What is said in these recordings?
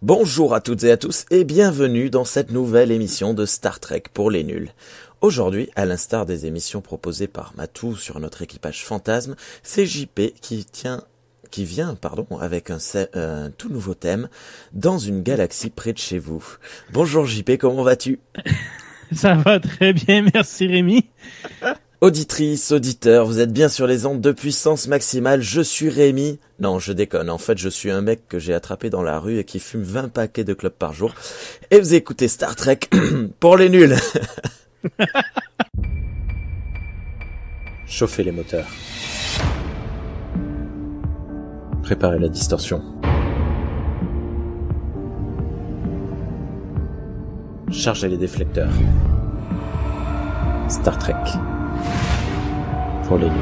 Bonjour à toutes et à tous et bienvenue dans cette nouvelle émission de Star Trek pour les nuls. Aujourd'hui, à l'instar des émissions proposées par Matou sur notre équipage fantasme, c'est JP qui vient avec un tout nouveau thème, dans une galaxie près de chez vous. Bonjour JP, comment vas-tu ? Ça va très bien, merci Rémi. Auditrice, auditeur, vous êtes bien sur les ondes de puissance maximale, je suis Rémi. Non, je déconne, en fait je suis un mec que j'ai attrapé dans la rue et qui fume 20 paquets de clopes par jour. Et vous écoutez Star Trek pour les nuls. Chauffez les moteurs. Préparez la distorsion. Chargez les déflecteurs. Star Trek pour les nuls.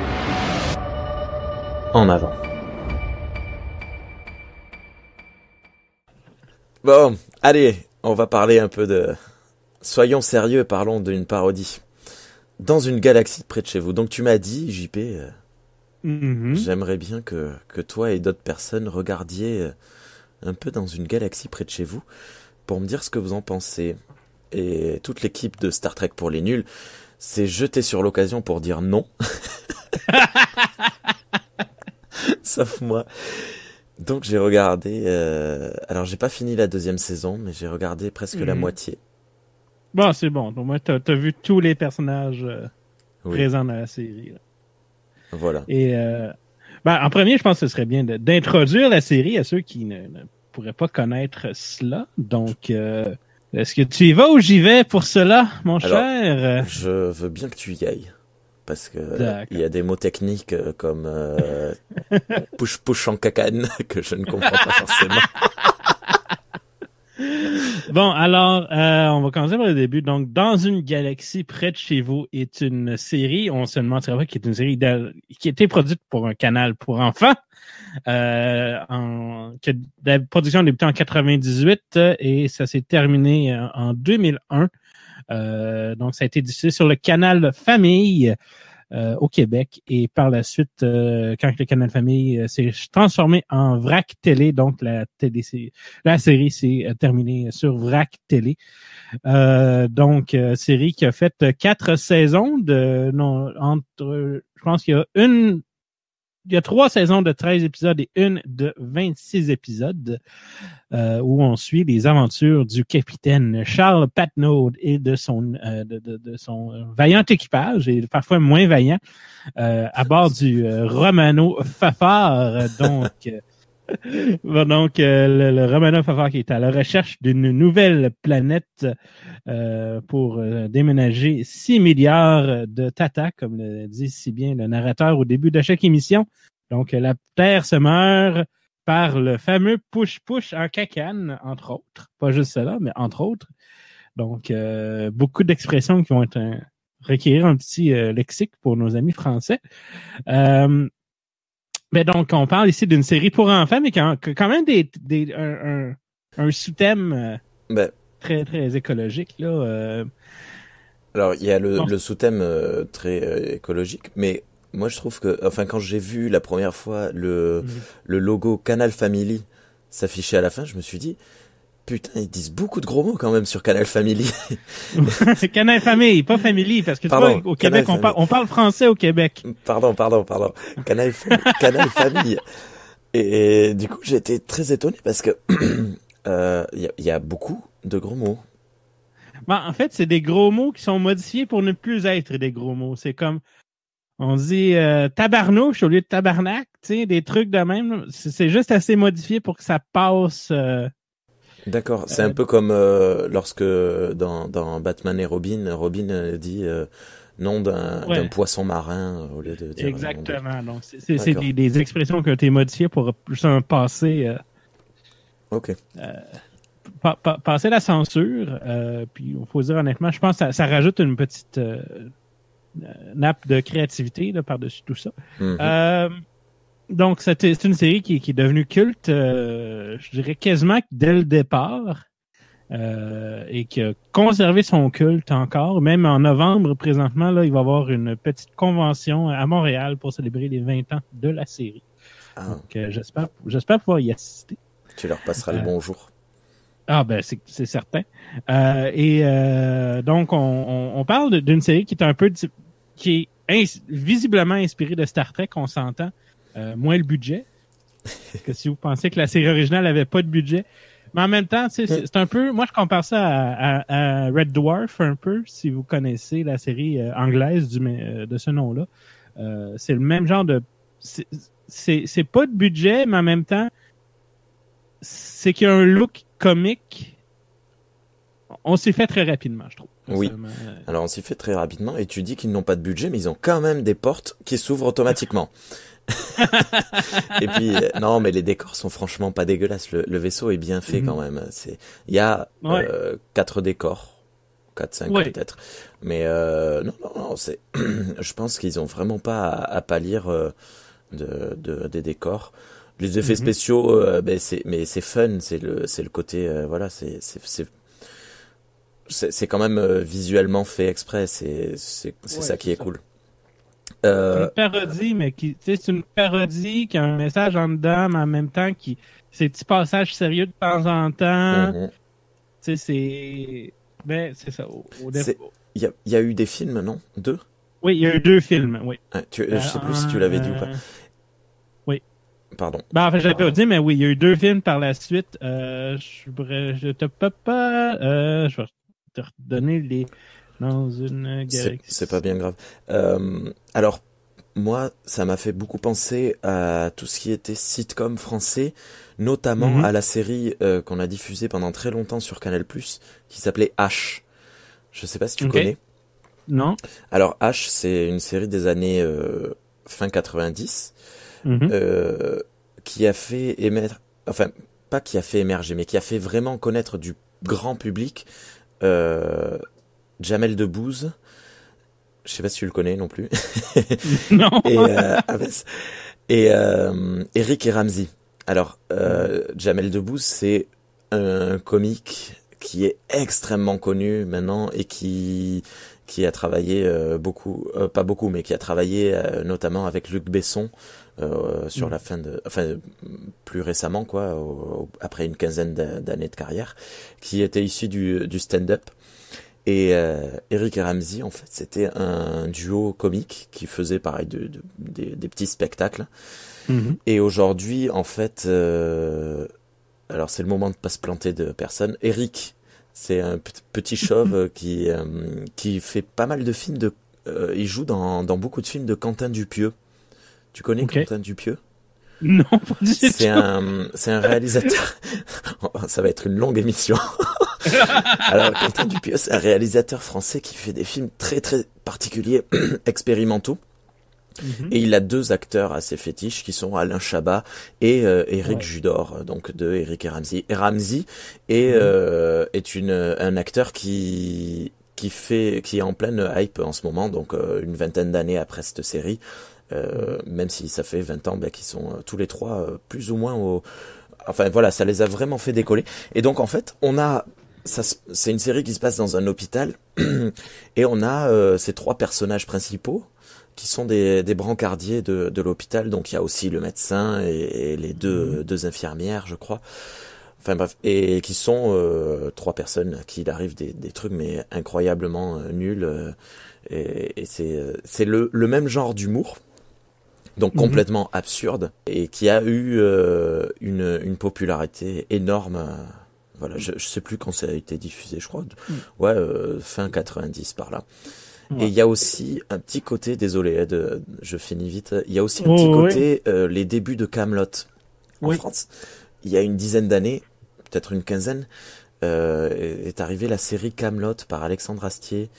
En avant. Bon, allez, on va parler un peu de... Soyons sérieux, parlons d'une parodie. Dans une galaxie près de chez vous. Donc tu m'as dit, JP, j'aimerais bien que toi et d'autres personnes regardiez un peu dans une galaxie près de chez vous pour me dire ce que vous en pensez. Et toute l'équipe de Star Trek pour les nuls s'est jetée sur l'occasion pour dire non. Sauf moi. Donc j'ai regardé... alors j'ai pas fini la deuxième saison, mais j'ai regardé presque la moitié. Bon, c'est bon. Donc, moi, t'as vu tous les personnages présents dans la série. Là. Voilà. Et en premier, je pense que ce serait bien d'introduire la série à ceux qui ne pourraient pas connaître cela. Donc, est-ce que tu y vas ou j'y vais pour cela, mon cher? Je veux bien que tu y ailles. Parce que il y a des mots techniques comme push en cacane que je ne comprends pas forcément. Bon, alors, on va commencer par le début. Donc, Dans une galaxie près de chez vous est une série, on se demandera pas, qui est une série qui a été produite pour un canal pour enfants. La production a débuté en 98 et ça s'est terminé en 2001. Donc, ça a été diffusé sur le canal Famille au Québec et par la suite, quand le canal Famille s'est transformé en Vrac Télé, donc la série s'est terminée sur Vrac Télé. Donc, série qui a fait 4 saisons je pense qu'il y a 3 saisons de 13 épisodes et une de 26 épisodes où on suit les aventures du capitaine Charles Patnaud et de son vaillant équipage, et parfois moins vaillant, à bord du Romano Fafard. Donc, le Romano Fafard qui est à la recherche d'une nouvelle planète pour déménager 6 milliards de tata, comme le dit si bien le narrateur au début de chaque émission. Donc, la Terre se meurt par le fameux push-push en cacane, entre autres. Pas juste cela, mais entre autres. Donc, beaucoup d'expressions qui vont requérir un petit lexique pour nos amis français. Mais donc, on parle ici d'une série pour enfants, mais qui a quand même un sous-thème très, très écologique, là. Alors, il y a le sous-thème très écologique, mais moi je trouve que, quand j'ai vu la première fois le logo Canal Family s'afficher à la fin, je me suis dit, putain, ils disent beaucoup de gros mots quand même sur Canal Family. Canal Family, pas Family, parce que pardon, tu vois, au Québec, on parle français au Québec. Pardon. Canal Family. Et du coup, j'ai été très étonné parce que y a beaucoup de gros mots. En fait, c'est des gros mots qui sont modifiés pour ne plus être des gros mots. C'est comme, on dit tabarnouche au lieu de tabarnak, tu sais, des trucs de même. C'est juste assez modifié pour que ça passe. D'accord, c'est un peu comme lorsque dans Batman et Robin dit nom d'un poisson marin au lieu de dire... Exactement, donc c'est des expressions qui ont été modifiées pour plus un passé... Ok. Passer la censure, puis il faut dire honnêtement, je pense que ça rajoute une petite nappe de créativité là, par-dessus tout ça. Donc, c'est une série qui est devenue culte, je dirais quasiment dès le départ, et qui a conservé son culte encore. Même en novembre, présentement, là, il va y avoir une petite convention à Montréal pour célébrer les 20 ans de la série. Donc, j'espère pouvoir y assister. Tu leur passeras le bonjour. Ah ben c'est certain. Donc on parle d'une série qui est un peu qui est visiblement inspirée de Star Trek, on s'entend. Moins le budget. Parce que si vous pensez que la série originale avait pas de budget. Mais en même temps, c'est un peu. Moi, je compare ça à Red Dwarf un peu, si vous connaissez la série anglaise de ce nom-là. C'est le même genre de. C'est pas de budget, mais en même temps, c'est qu'il y a un look comique. On s'y fait très rapidement, je trouve. Oui. Alors on s'y fait très rapidement et tu dis qu'ils n'ont pas de budget, mais ils ont quand même des portes qui s'ouvrent automatiquement. Et puis non, mais les décors sont franchement pas dégueulasses. Le vaisseau est bien fait quand même. Il y a 4 décors, 4-5 peut-être. Mais non, c'est. Je pense qu'ils ont vraiment pas à pâlir des décors. Les effets spéciaux, mais c'est fun, c'est le côté voilà, c'est quand même visuellement fait exprès, c'est ça qui est cool. C'est une parodie, mais c'est une parodie qui a un message en dedans, mais en même temps ces petits passages sérieux de temps en temps. C'est ça. Il y a eu des films, non? 2? Oui, il y a eu 2 films, oui. Je sais plus si tu l'avais dit ou pas. Oui. Pardon. En fait, j'avais pas dit, mais oui, il y a eu 2 films par la suite. Je te peux pas. Je vais te redonner les. Dans une galaxie. C'est pas bien grave. Alors, moi, ça m'a fait beaucoup penser à tout ce qui était sitcom français, notamment à la série qu'on a diffusée pendant très longtemps sur Canal+, qui s'appelait H. Je sais pas si tu connais. Non. Alors, H, c'est une série des années fin 90, qui a fait émettre... Enfin, pas qui a fait émerger, mais qui a fait vraiment connaître du grand public... Jamel Debbouze, je sais pas si tu le connais non plus. Non. et Eric et Ramzy. Alors, Jamel Debbouze, c'est un comique qui est extrêmement connu maintenant et qui a travaillé beaucoup, pas beaucoup, mais qui a travaillé notamment avec Luc Besson sur la fin plus récemment quoi, après une quinzaine d'années de carrière, qui était issu du stand-up. Et Eric et Ramzy, en fait, c'était un duo comique qui faisait pareil des petits spectacles. Et aujourd'hui, en fait, alors c'est le moment de pas se planter de personne. Eric, c'est un petit chauve qui fait pas mal de films il joue dans beaucoup de films de Quentin Dupieux. Tu connais Quentin Dupieux? Non, pas du tout. C'est un réalisateur. Ça va être une longue émission. Alors, Quentin Dupieux, c'est un réalisateur français qui fait des films très très particuliers, expérimentaux. Et il a 2 acteurs assez fétiches qui sont Alain Chabat et Éric Judor, donc de Eric et Ramzy. Et Ramzy est un acteur qui est en pleine hype en ce moment, donc une vingtaine d'années après cette série. Même si ça fait 20 ans qu'ils sont tous les 3 plus ou moins enfin voilà, ça les a vraiment fait décoller. Et donc en fait, c'est une série qui se passe dans un hôpital et on a ces 3 personnages principaux qui sont des brancardiers de l'hôpital. Donc il y a aussi le médecin et les deux infirmières, je crois. Enfin bref, et qui sont 3 personnes à qui il arrive des trucs mais incroyablement nuls. Et c'est le même genre d'humour. Donc complètement absurde et qui a eu une popularité énorme. Voilà, je sais plus quand ça a été diffusé, je crois. Fin 90 par là. Et il y a aussi un petit côté, désolé, je finis vite. Il y a aussi un petit côté les débuts de Kaamelott en France. Il y a une dizaine d'années, peut-être une quinzaine, est arrivée la série Kaamelott par Alexandre Astier,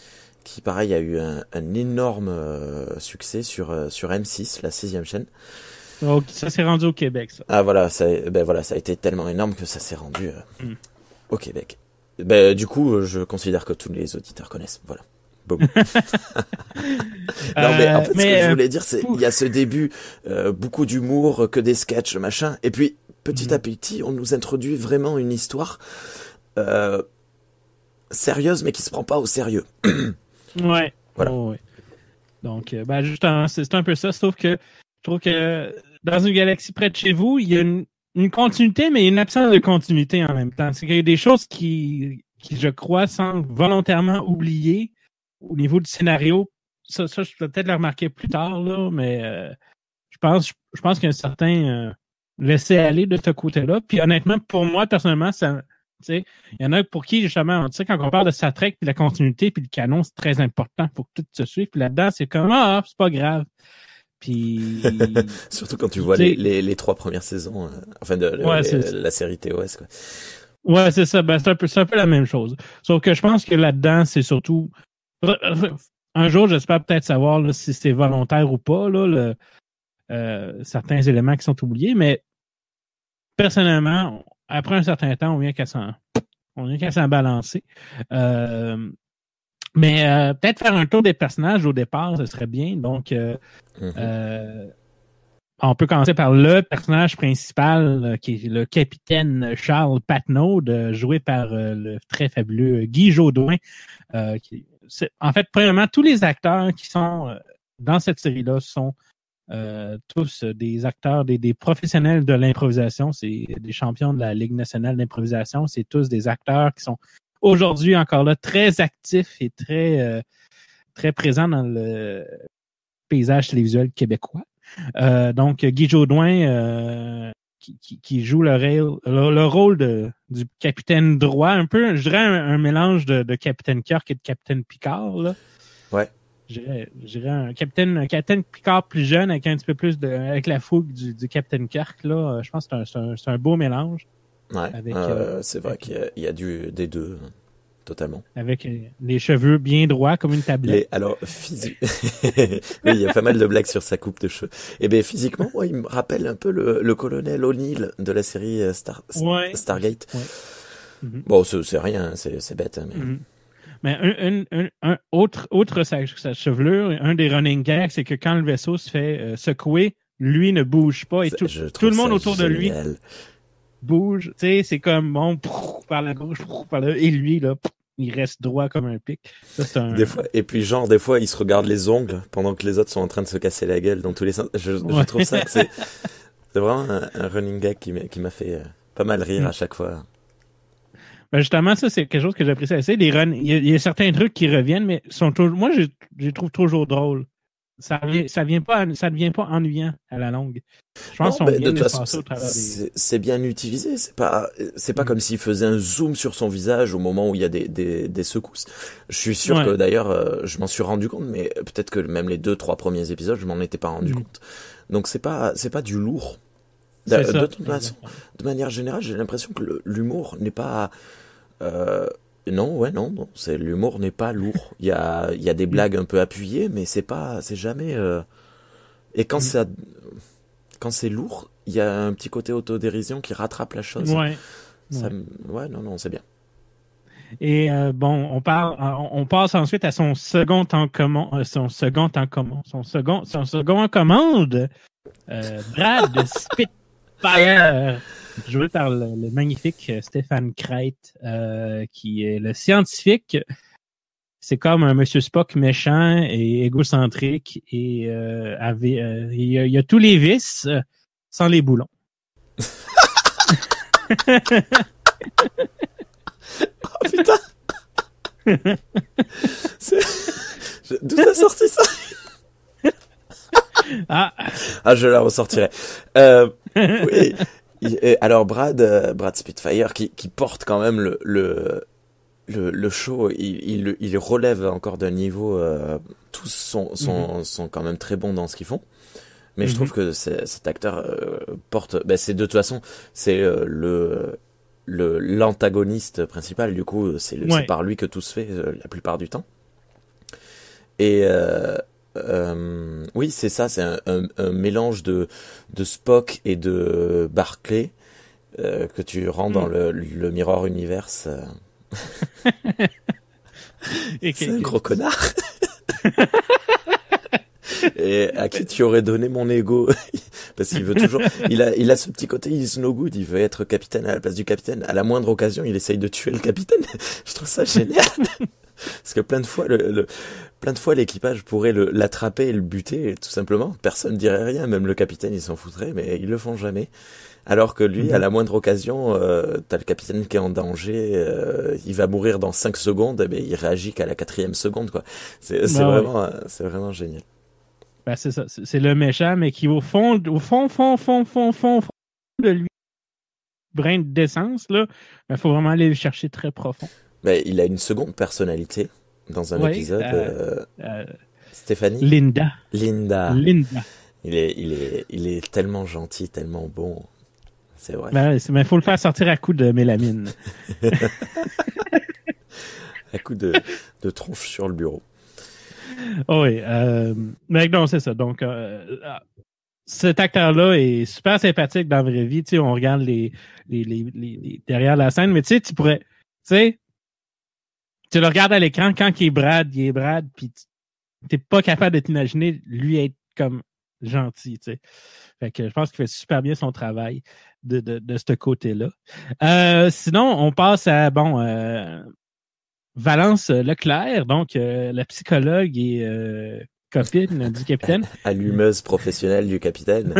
qui pareil a eu un énorme succès sur M6, la 6e chaîne. Oh, ça s'est rendu au Québec, ça. Ah voilà, ça a été tellement énorme que ça s'est rendu au Québec. Du coup, je considère que tous les auditeurs connaissent. Voilà. Boum. Non mais en fait, ce que je voulais dire, c'est il y a ce début, beaucoup d'humour, que des sketchs, machin, et puis petit à petit, on nous introduit vraiment une histoire sérieuse, mais qui se prend pas au sérieux. Ouais. Voilà. Ouais. Donc, justement, c'est un peu ça, sauf que je trouve que dans une galaxie près de chez vous, il y a une continuité, mais une absence de continuité en même temps. C'est qu'il y a des choses qui je crois, semblent volontairement oubliées au niveau du scénario. Ça je peux peut-être le remarquer plus tard, là, mais je pense qu'il y a un certain laisser-aller de ce côté-là. Puis honnêtement, pour moi, personnellement, ça, tu sais, il y en a pour qui, justement, tu sais, quand on parle de Star Trek, puis la continuité, puis le canon, c'est très important. Il faut que tout se suive. Puis là-dedans, c'est comme, c'est pas grave. Puis... Surtout quand tu vois les 3 premières saisons, la série TOS, quoi. Ouais, c'est ça. Ben, c'est un peu la même chose. Sauf que je pense que là-dedans, c'est surtout... Un jour, j'espère peut-être savoir là, si c'est volontaire ou pas, là, certains éléments qui sont oubliés, mais personnellement, après un certain temps, on vient qu'à s'en balancer. Mais peut-être faire un tour des personnages au départ, ce serait bien. Donc, on peut commencer par le personnage principal, qui est le capitaine Charles Patnaud, joué par le très fabuleux Guy Jodoin. En fait, premièrement, tous les acteurs qui sont dans cette série-là sont tous des acteurs, des professionnels de l'improvisation. C'est des champions de la Ligue nationale d'improvisation. C'est tous des acteurs qui sont aujourd'hui encore là très actifs et très, très présents dans le paysage télévisuel québécois. Donc, Guy Jodoin, qui joue le rôle du capitaine droit, un peu, je dirais un mélange de Capitaine Kirk et de Capitaine Picard, là. Ouais. Je dirais un capitaine Picard plus jeune avec un petit peu plus avec la fougue du Capitaine Kirk, là. Je pense que c'est un beau mélange. Ouais. C'est vrai qu'il y a des deux. Totalement. Avec les cheveux bien droits comme une tablette. Alors, oui, il y a pas mal de blagues sur sa coupe de cheveux. Et bien, physiquement, ouais, il me rappelle un peu le colonel O'Neill de la série Stargate. Ouais. Mm-hmm. Bon, c'est rien, c'est bête. Mais, mais outre sa chevelure, un des running gags, c'est que quand le vaisseau se fait secouer, lui ne bouge pas et tout le monde autour de lui bouge. Tu sais, c'est comme, bon, par la gauche, par là, et lui, là, il reste droit comme un pic. Ça, des fois, et puis des fois, il se regarde les ongles pendant que les autres sont en train de se casser la gueule dans tous les sens. Je trouve ça que c'est vraiment un running gag qui m'a fait pas mal rire à chaque fois. Ben justement, ça, c'est quelque chose que j'apprécie assez. Il y a certains trucs qui reviennent, mais moi, je les trouve toujours drôles. Ça devient pas ennuyant à la longue. Je pense de toute façon, c'est bien utilisé. C'est pas comme s'il faisait un zoom sur son visage au moment où il y a des secousses. Je suis sûr que d'ailleurs, je m'en suis rendu compte, mais peut-être que même les 2-3 premiers épisodes, je m'en étais pas rendu compte. Donc c'est pas du lourd. De toute façon, de manière générale, j'ai l'impression que l'humour n'est pas Non, c'est l'humour n'est pas lourd. Il y a des blagues un peu appuyées, mais c'est jamais. Et quand c'est lourd, il y a un petit côté autodérision qui rattrape la chose. C'est bien. Et on passe ensuite à son second en commande, Brad Spitfire, joué par le magnifique Stéphane Crête, qui est le scientifique. C'est comme un Monsieur Spock méchant et égocentrique et il y a tous les vices sans les boulons. Oh putain! D'où t'as sorti ça? Je la ressortirai. Oui. Alors Brad Spitfire qui porte quand même le show, il relève encore d'un niveau. Tous sont quand même très bons dans ce qu'ils font. Mais je trouve que cet acteur porte. C'est de toute façon c'est l'antagoniste principal. Du coup, c'est par lui que tout se fait la plupart du temps. Et oui, c'est ça, c'est un mélange de Spock et de Barclay que tu rends dans le Mirror Universe. C'est un gros connard. Et à qui tu aurais donné mon ego? Parce qu'il veut toujours, il a ce petit côté is no good, il veut être capitaine à la place du capitaine. À la moindre occasion, il essaye de tuer le capitaine. Je trouve ça génial. Parce que plein de fois l'équipage pourrait l'attraper et le buter, et tout simplement. Personne dirait rien, même le capitaine il s'en foutrait, mais ils le font jamais. Alors que lui, à la moindre occasion, t'as le capitaine qui est en danger, il va mourir dans 5 secondes, mais il réagit qu'à la 4e seconde, quoi. C'est vraiment génial. Ben, c'est ça. C'est le méchant, mais qui, au fond de lui, brin d'essence, là, il faut vraiment aller le chercher très profond. Mais il a une seconde personnalité dans un épisode. Stéphanie? Linda. Il est tellement gentil, tellement bon. C'est vrai. Ben, mais il faut le faire sortir à coup de mélamine. À coup de tronche sur le bureau. Oh oui. Mais non, c'est ça. Donc, cet acteur-là est super sympathique dans la vraie vie. Tu sais, on regarde les derrière la scène, mais tu sais, tu pourrais... Tu sais, tu le regardes à l'écran, quand il est Brad, puis t'es pas capable de t'imaginer lui être comme gentil, tu sais. Fait que je pense qu'il fait super bien son travail de ce côté-là. Sinon, on passe à, Valence Leclerc, donc la psychologue et copine du capitaine. Allumeuse professionnelle du capitaine.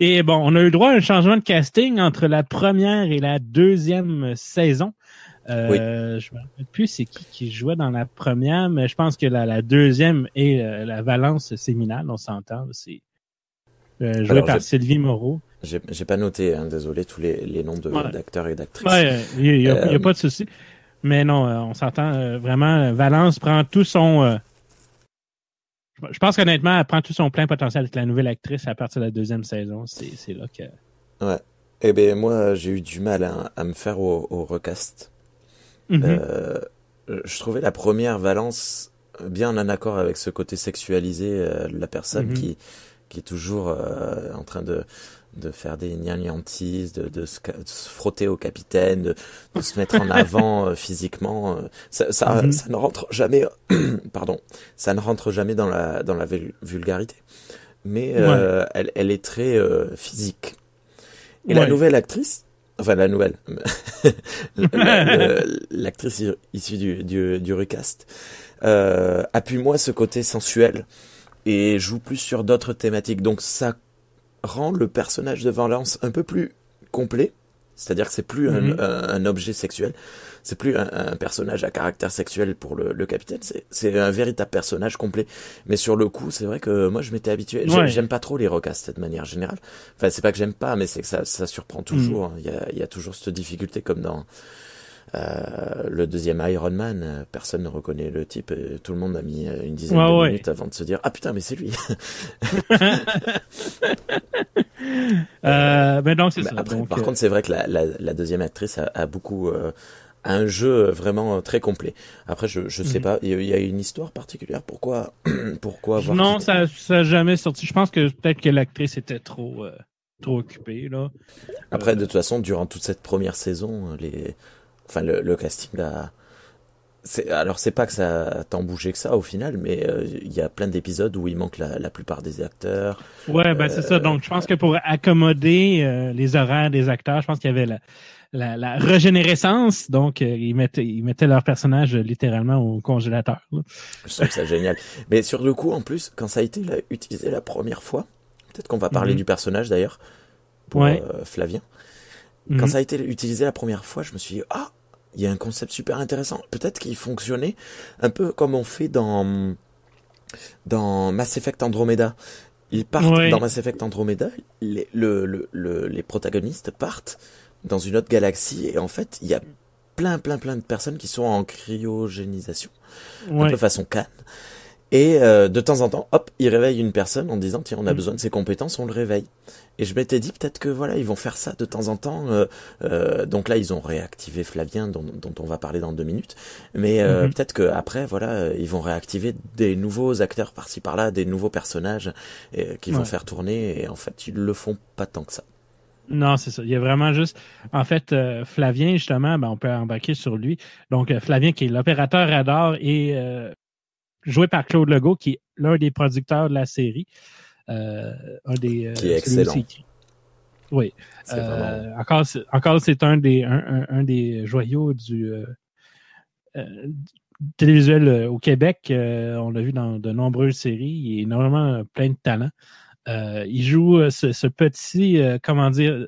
Et bon, on a eu droit à un changement de casting entre la première et la deuxième saison. Oui. Je me rappelle plus c'est qui jouait dans la première, mais je pense que la deuxième est la Valence Séminale, on s'entend. C'est joué par Sylvie Moreau. J'ai pas noté, hein, désolé, tous les noms d'acteurs et d'actrices. Ouais, il y a pas de souci. Mais non, on s'entend vraiment. Valence prend tout son... je pense qu'honnêtement, elle prend tout son plein potentiel avec la nouvelle actrice à partir de la deuxième saison. C'est là que... Ouais. Eh bien, moi, j'ai eu du mal à me faire au recast. Mm-hmm. Je trouvais la première Valence bien en accord avec ce côté sexualisé de la personne qui est toujours en train de faire des gnangnantises, de se frotter au capitaine, de se mettre en avant physiquement. Ça ne rentre jamais, pardon, ça ne rentre jamais dans la vulgarité. Mais elle est très physique. Et la nouvelle actrice, enfin la nouvelle, l'actrice issue du recast, appuie moins ce côté sensuel et joue plus sur d'autres thématiques. Donc ça rend le personnage de Valence un peu plus complet, c'est-à-dire que c'est plus un objet sexuel, c'est plus un personnage à caractère sexuel pour le capitaine, c'est un véritable personnage complet. Mais sur le coup, c'est vrai que moi je m'étais habitué, j'aime pas trop les recasts de manière générale. Enfin, c'est pas que j'aime pas, mais c'est que ça surprend toujours. Il y a toujours cette difficulté, comme dans le deuxième Iron Man, personne ne reconnaît le type, tout le monde a mis une dizaine de minutes avant de se dire ah putain mais c'est lui. Ben donc c'est ça. Après, donc, par contre, c'est vrai que la deuxième actrice a beaucoup un jeu vraiment très complet. Après, je sais pas, il y a une histoire particulière. Pourquoi avoir non, ça a jamais sorti. Je pense que peut-être que l'actrice était trop occupée là. Après, de toute façon, durant toute cette première saison, le casting là. Alors c'est pas que ça a tant bougé que ça au final, mais il y a plein d'épisodes où il manque la plupart des acteurs. Ouais, ben c'est ça. Donc je pense que pour accommoder les horaires des acteurs, je pense qu'il y avait la régénérescence. Donc ils mettaient leur personnage littéralement au congélateur. Là. Je trouve ça génial. Mais sur le coup, en plus, quand ça a été utilisé la première fois, peut-être qu'on va parler du personnage d'ailleurs pour Flavien. Quand ça a été utilisé la première fois, je me suis dit il y a un concept super intéressant. Peut-être qu'il fonctionnait un peu comme on fait dans Mass Effect Andromeda. Ils partent dans Mass Effect Andromeda, les protagonistes partent dans une autre galaxie et en fait, il y a plein de personnes qui sont en cryogénisation. Un peu façon Khan. Et de temps en temps, hop, ils réveillent une personne en disant tiens, on a besoin de ses compétences, on le réveille. Et je m'étais dit peut-être que voilà, ils vont faire ça de temps en temps. Donc là, ils ont réactivé Flavien, dont on va parler dans 2 minutes. Mais peut-être que après, voilà, ils vont réactiver des nouveaux acteurs par-ci par-là, des nouveaux personnages qui vont faire tourner. Et en fait, ils le font pas tant que ça. Non, c'est ça. Il y a vraiment juste... En fait, Flavien, justement, on peut embarquer sur lui. Donc, Flavien, qui est l'opérateur radar et joué par Claude Legault, qui est l'un des producteurs de la série. Qui est excellent. Oui. Encore, c'est un des joyaux du télévisuel au Québec. On l'a vu dans de nombreuses séries. Il est énormément plein de talent. Il joue ce petit, comment dire,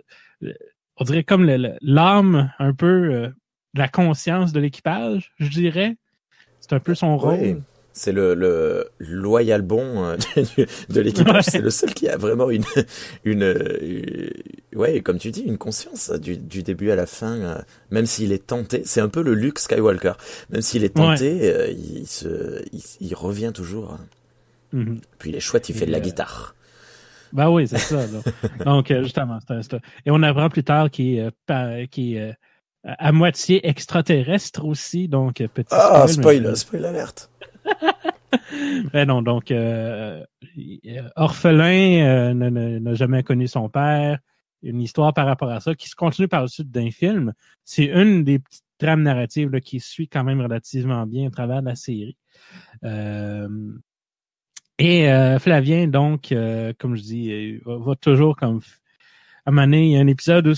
on dirait comme l'âme un peu de la conscience de l'équipage, je dirais. C'est un peu son rôle. Oui. C'est le loyal bon de l'équipage. Ouais. C'est le seul qui a vraiment ouais, comme tu dis, une conscience du début à la fin. Même s'il est tenté, c'est un peu le Luke Skywalker. Même s'il est tenté, il revient toujours. Mm-hmm. Puis il est chouette, il fait de la guitare. Ben oui, c'est ça. Donc justement, c'est et on apprend plus tard qu'il est à moitié extraterrestre aussi. Donc petit spoil alerte. Ben non, donc orphelin, n'a jamais connu son père. Une histoire par rapport à ça qui se continue par le suite d'un film. C'est une des petites trames narratives là, qui suit quand même relativement bien à travers la série. Et Flavien, donc, comme je dis, va toujours comme à un moment donné, il y a un épisode où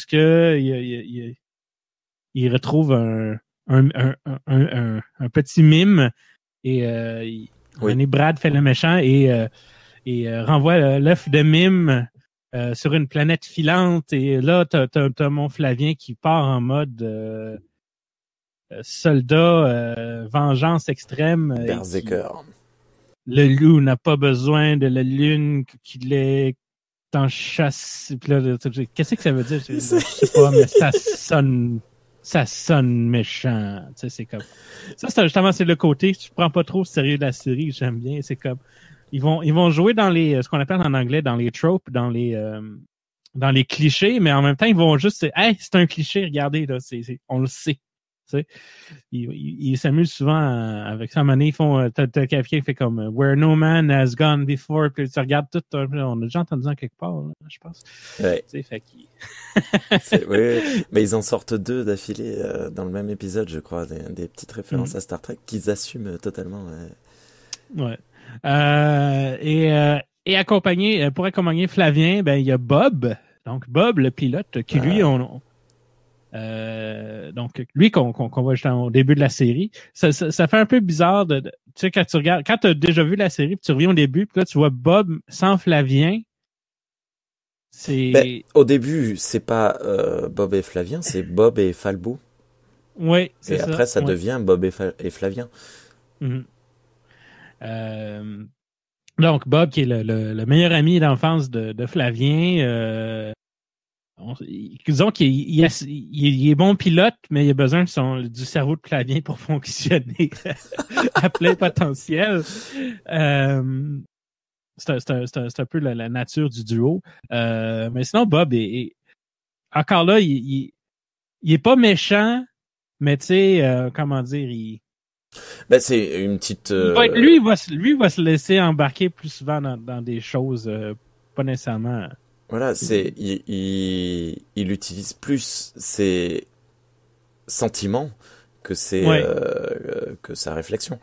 il retrouve un petit mime et Brad fait le méchant et renvoie l'œuf de mime sur une planète filante et là t'as mon Flavien qui part en mode soldat vengeance extrême. Berserker. Le loup n'a pas besoin de la lune qu'il est en chasse. Qu'est-ce que ça veut dire? Je sais pas, mais ça sonne méchant. Tu sais, c'est comme ça. Justement, c'est le côté. Tu prends pas trop au sérieux de la série. J'aime bien. C'est comme ils vont jouer dans ce qu'on appelle en anglais dans les tropes, dans les clichés, mais en même temps ils vont juste hey, c'est un cliché. Regardez là, on le sait. Tu sais, ils s'amusent souvent avec ça. À un moment donné, ils font t'as quelqu'un qui fait comme Where no man has gone before. Puis tu regardes tout. On a déjà entendu ça quelque part, là, je pense. Ouais. Tu sais, fait oui, mais ils en sortent 2 d'affilée dans le même épisode, je crois, des petites références à Star Trek qu'ils assument totalement. Ouais. Et accompagné pour accompagner Flavien, ben il y a Bob. Donc Bob, le pilote, qui lui donc lui qu'on voit justement au début de la série, ça fait un peu bizarre tu sais quand tu regardes, quand tu as déjà vu la série, puis tu reviens au début, puis là tu vois Bob sans Flavien. Au début, c'est pas Bob et Flavien, c'est Bob et Falbo. Oui, c'est ça. Et après ça devient Bob et Flavien. Mm-hmm. Donc Bob qui est le meilleur ami d'enfance de Flavien. Disons qu'il est bon pilote, mais il a besoin du cerveau de Flavien pour fonctionner à plein potentiel. C'est un peu la nature du duo. Mais sinon, Bob est encore là, il est pas méchant, mais tu sais, comment dire, c'est une petite... Lui va se laisser embarquer plus souvent dans des choses pas nécessairement... Voilà, il utilise plus ses sentiments que que sa réflexion.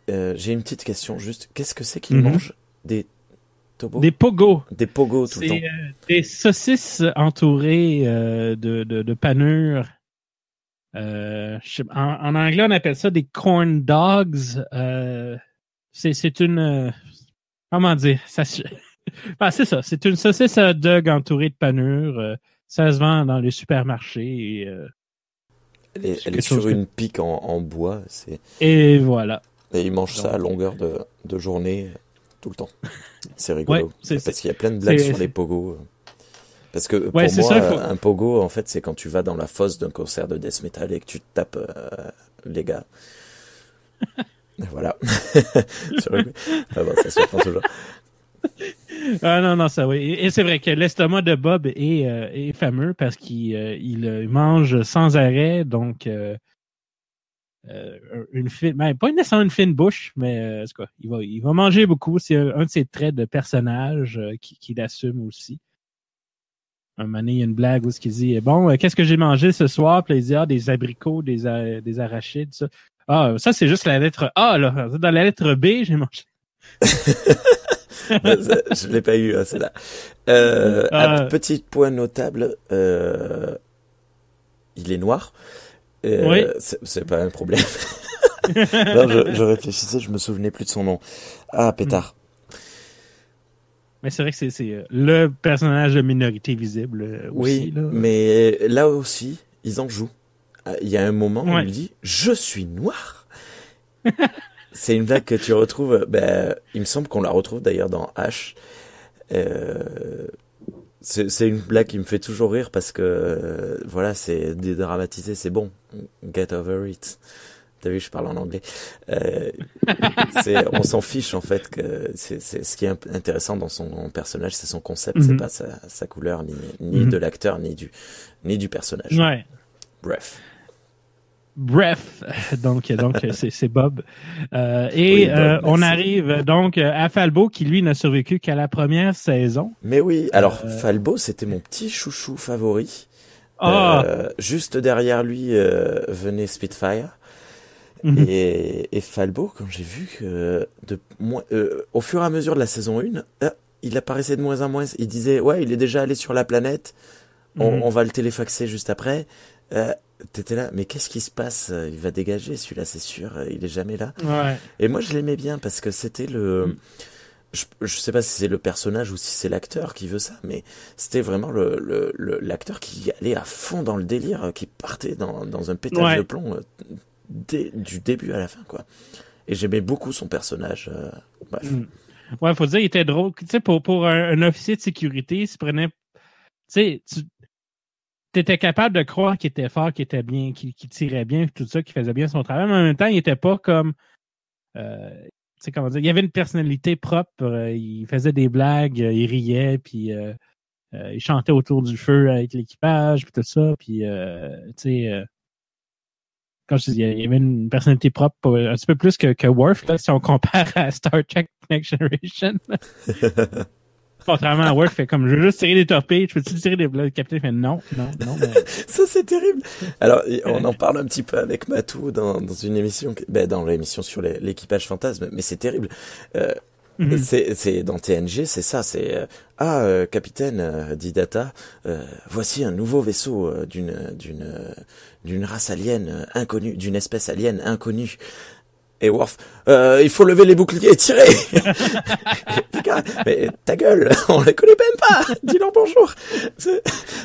J'ai une petite question, juste, qu'est-ce que c'est qu'il mange? Des tobos? Des pogos. Des pogos tout le temps. Des saucisses entourées de panure. En anglais, on appelle ça des corn dogs. C'est une... comment dire? C'est ça. C'est une saucisse à dog entourée de panure. Ça se vend dans les supermarchés. Elle est sur une pique en bois. Et voilà. Et ils mangent ça à longueur de journée, tout le temps. C'est rigolo. Ouais, parce qu'il y a plein de blagues sur les pogos. Parce que pour moi, un pogo, en fait, c'est quand tu vas dans la fosse d'un concert de death metal et que tu te tapes les gars. Voilà. Ça se prend toujours. Ah non, ça oui. Et c'est vrai que l'estomac de Bob est fameux parce qu'il mange sans arrêt, donc pas nécessairement une fine bouche, mais c'est quoi, il va manger beaucoup. C'est un de ses traits de personnage qu'il assume aussi. Un moment donné, il y a une blague où il dit bon, qu'est-ce que j'ai mangé ce soir? Puis il dit des abricots, des arachides, ça. Ah, ça c'est juste la lettre A là. Dans la lettre B, j'ai mangé. Je l'ai pas eu, celle-là. Un petit point notable, il est noir. Oui. C'est pas un problème. Non, je réfléchissais, je me souvenais plus de son nom. Ah, Pétard. Mais c'est vrai que c'est le personnage de minorité visible aussi. Oui, là. mais là aussi, ils en jouent. Il y a un moment où Ouais. il dit « Je suis noir !» C'est une blague que tu retrouves, il me semble qu'on la retrouve d'ailleurs dans H. C'est une blague qui me fait toujours rire parce que, voilà, c'est dédramatisé, c'est bon. Get over it. T'as vu, je parle en anglais. On s'en fiche en fait que c'est ce qui est intéressant dans son personnage, c'est son concept, c'est pas sa couleur ni de l'acteur ni du personnage. Ouais. Bref, donc c'est Bob. Oui, Bob, on arrive donc à Falbo qui lui n'a survécu qu'à la première saison. Mais oui, alors Falbo c'était mon petit chouchou favori. Juste derrière lui venait Spitfire. Et Falbo, quand j'ai vu que au fur et à mesure de la saison 1, il apparaissait de moins en moins. Il disait ouais, il est déjà allé sur la planète. On va le téléfaxer juste après. T'étais là, mais qu'est-ce qui se passe? Il va dégager celui-là, c'est sûr. Il est jamais là. Ouais. Et moi, je l'aimais bien parce que c'était le. Je sais pas si c'est le personnage ou si c'est l'acteur qui veut ça, mais c'était vraiment l'acteur qui allait à fond dans le délire, qui partait dans un pétage de plomb du début à la fin, quoi. Et j'aimais beaucoup son personnage. Bref. Ouais, faut dire, il était drôle. Tu sais, pour un officier de sécurité, il se prenait. Tu sais, t'étais capable de croire qu'il était fort, qu'il était bien, qu'il tirait bien, tout ça, qu'il faisait bien son travail, mais en même temps, il était pas comme. Tu sais, comment dire, il avait une personnalité propre, il faisait des blagues, il riait, puis il chantait autour du feu avec l'équipage, puis tout ça, puis tu sais. Comme je dis, il y avait une personnalité propre, un petit peu plus que Worf, là, si on compare à Star Trek Next Generation. Contrairement à Worf, fait comme, je veux juste tirer des torpilles, je peux-tu tirer des... Le capitaine fait non. Mais... Ça, c'est terrible. Alors, on en parle un petit peu avec Matou dans une émission, dans l'émission sur l'équipage fantasme, mais c'est terrible. C'est dans TNG, c'est ça, c'est capitaine, dit Data, voici un nouveau vaisseau d'une race alien inconnue, d'une espèce alien inconnue. Et Worf, il faut lever les boucliers et tirer. Mais ta gueule, on les connaît même pas. Dis-leur bonjour.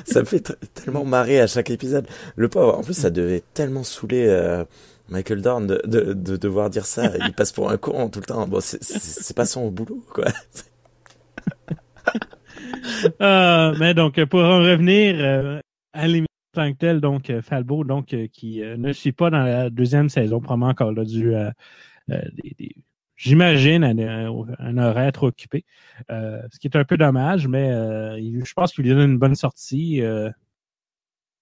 Ça me fait tellement marrer à chaque épisode. Le pauvre, en plus, ça devait tellement saouler Michael Dorn de devoir dire ça. Il passe pour un con tout le temps. Bon, c'est pas son boulot, quoi. Mais donc, pour en revenir à l'émission tant que telle, donc Falbo, donc qui ne suit pas dans la deuxième saison, probablement encore là dû à j'imagine un horaire trop occupé, ce qui est un peu dommage, mais je pense qu'il lui donne une bonne sortie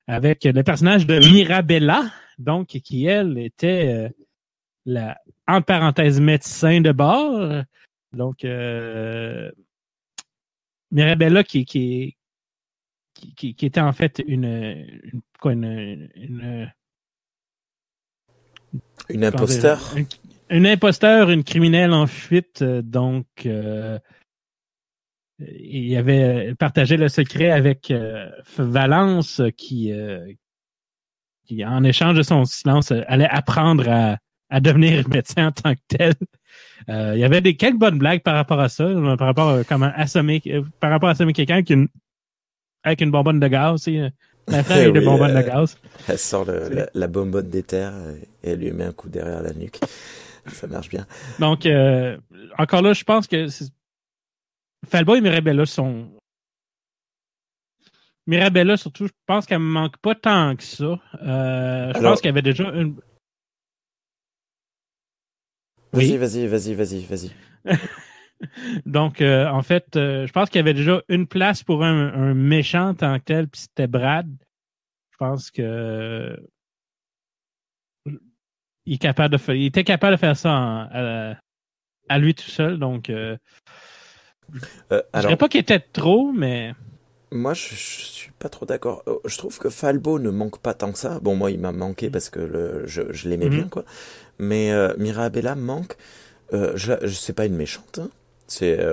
avec le personnage de Mirabella, donc qui elle était la entre parenthèses médecin de bord, donc Mirabella qui était en fait une imposteur. Une imposteur, une criminelle en fuite. Donc, il avait partagé le secret avec Valence qui, en échange de son silence, allait apprendre à devenir médecin en tant que tel. Il y avait quelques bonnes blagues par rapport à ça, par rapport à comment assommer quelqu'un avec une bonbonne de gaz, la frère de bonbonne de gaz. Elle sort la bonbonne d'éther et elle lui met un coup derrière la nuque. Ça marche bien. Donc, encore là, je pense que Falbo et Mirabella sont... Mirabella, surtout, je pense qu'elle me manque pas tant que ça. Je pense qu'il y avait déjà une... Vas-y. Donc, en fait, je pense qu'il y avait déjà une place pour un méchant en tant que tel, puis c'était Brad. Je pense que il était capable de faire ça à lui tout seul. Donc, je dirais pas qu'il était trop, mais... Moi, je suis pas trop d'accord. Je trouve que Falbo ne manque pas tant que ça. Bon, moi, il m'a manqué parce que je l'aimais bien, quoi. Mais Mirabella manque. C'est pas une méchante, hein.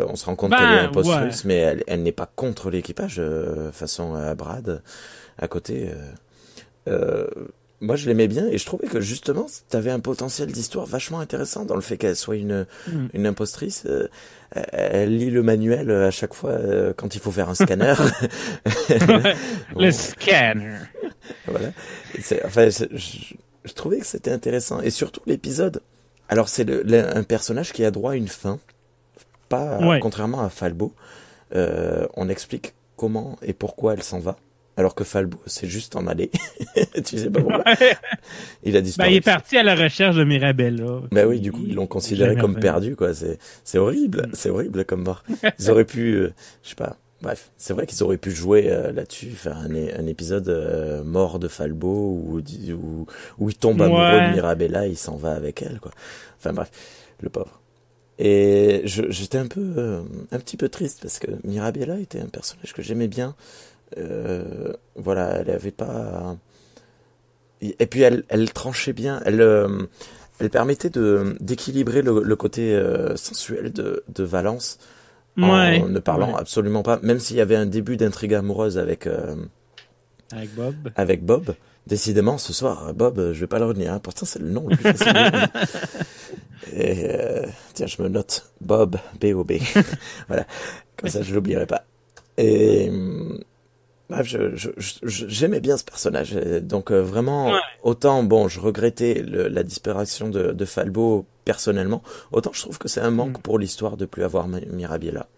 On se rend compte qu'elle est impostrice, mais elle n'est pas contre l'équipage, façon Brad à côté. moi je l'aimais bien et je trouvais que justement t'avais un potentiel d'histoire vachement intéressant dans le fait qu'elle soit une impostrice. Elle lit le manuel à chaque fois quand il faut faire un scanner. Le scanner. Voilà. Enfin, je trouvais que c'était intéressant et surtout l'épisode. Alors c'est un personnage qui a droit à une fin, pas contrairement à Falbo. On explique comment et pourquoi elle s'en va. Alors que Falbo, c'est juste en aller. Tu sais pas pourquoi. Il a disparu. Il est parti à la recherche de Mirabella. Ben oui, du coup, ils l'ont considéré comme perdu, quoi. C'est horrible. C'est horrible comme mort. Ils auraient pu, je sais pas. Bref, c'est vrai qu'ils auraient pu jouer là-dessus, faire un épisode mort de Falbo où il tombe amoureux de Mirabella et il s'en va avec elle, quoi. Enfin bref, le pauvre. Et j'étais un petit peu triste parce que Mirabella était un personnage que j'aimais bien. Voilà, elle avait pas. Et puis elle tranchait bien. Elle permettait d'équilibrer le côté sensuel de Valence en ne parlant absolument pas, même s'il y avait un début d'intrigue amoureuse avec Bob. Avec Bob. Décidément, ce soir, Bob, je vais pas le retenir. Hein. Pourtant, c'est le nom le plus facile. Et tiens, je me note Bob, B-O-B. Voilà, comme ça, je l'oublierai pas. Et bref, j'aimais bien ce personnage. Donc vraiment, autant bon, je regrettais la disparition de Falbo personnellement, autant je trouve que c'est un manque pour l'histoire de plus avoir Mirabella.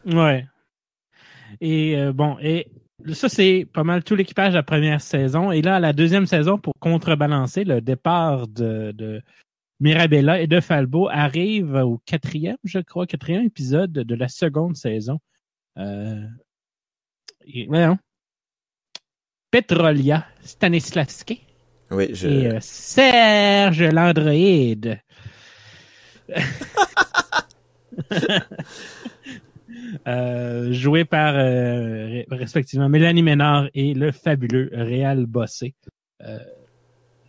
Ouais. Et et ça c'est pas mal tout l'équipage de la première saison. Et là, la deuxième saison, pour contrebalancer le départ de Mirabella et de Falbo, arrive au quatrième épisode de la seconde saison. Petrolia Stanislavski et Serge l'androïde. Joué par respectivement Mélanie Ménard et le fabuleux Réal Bossé.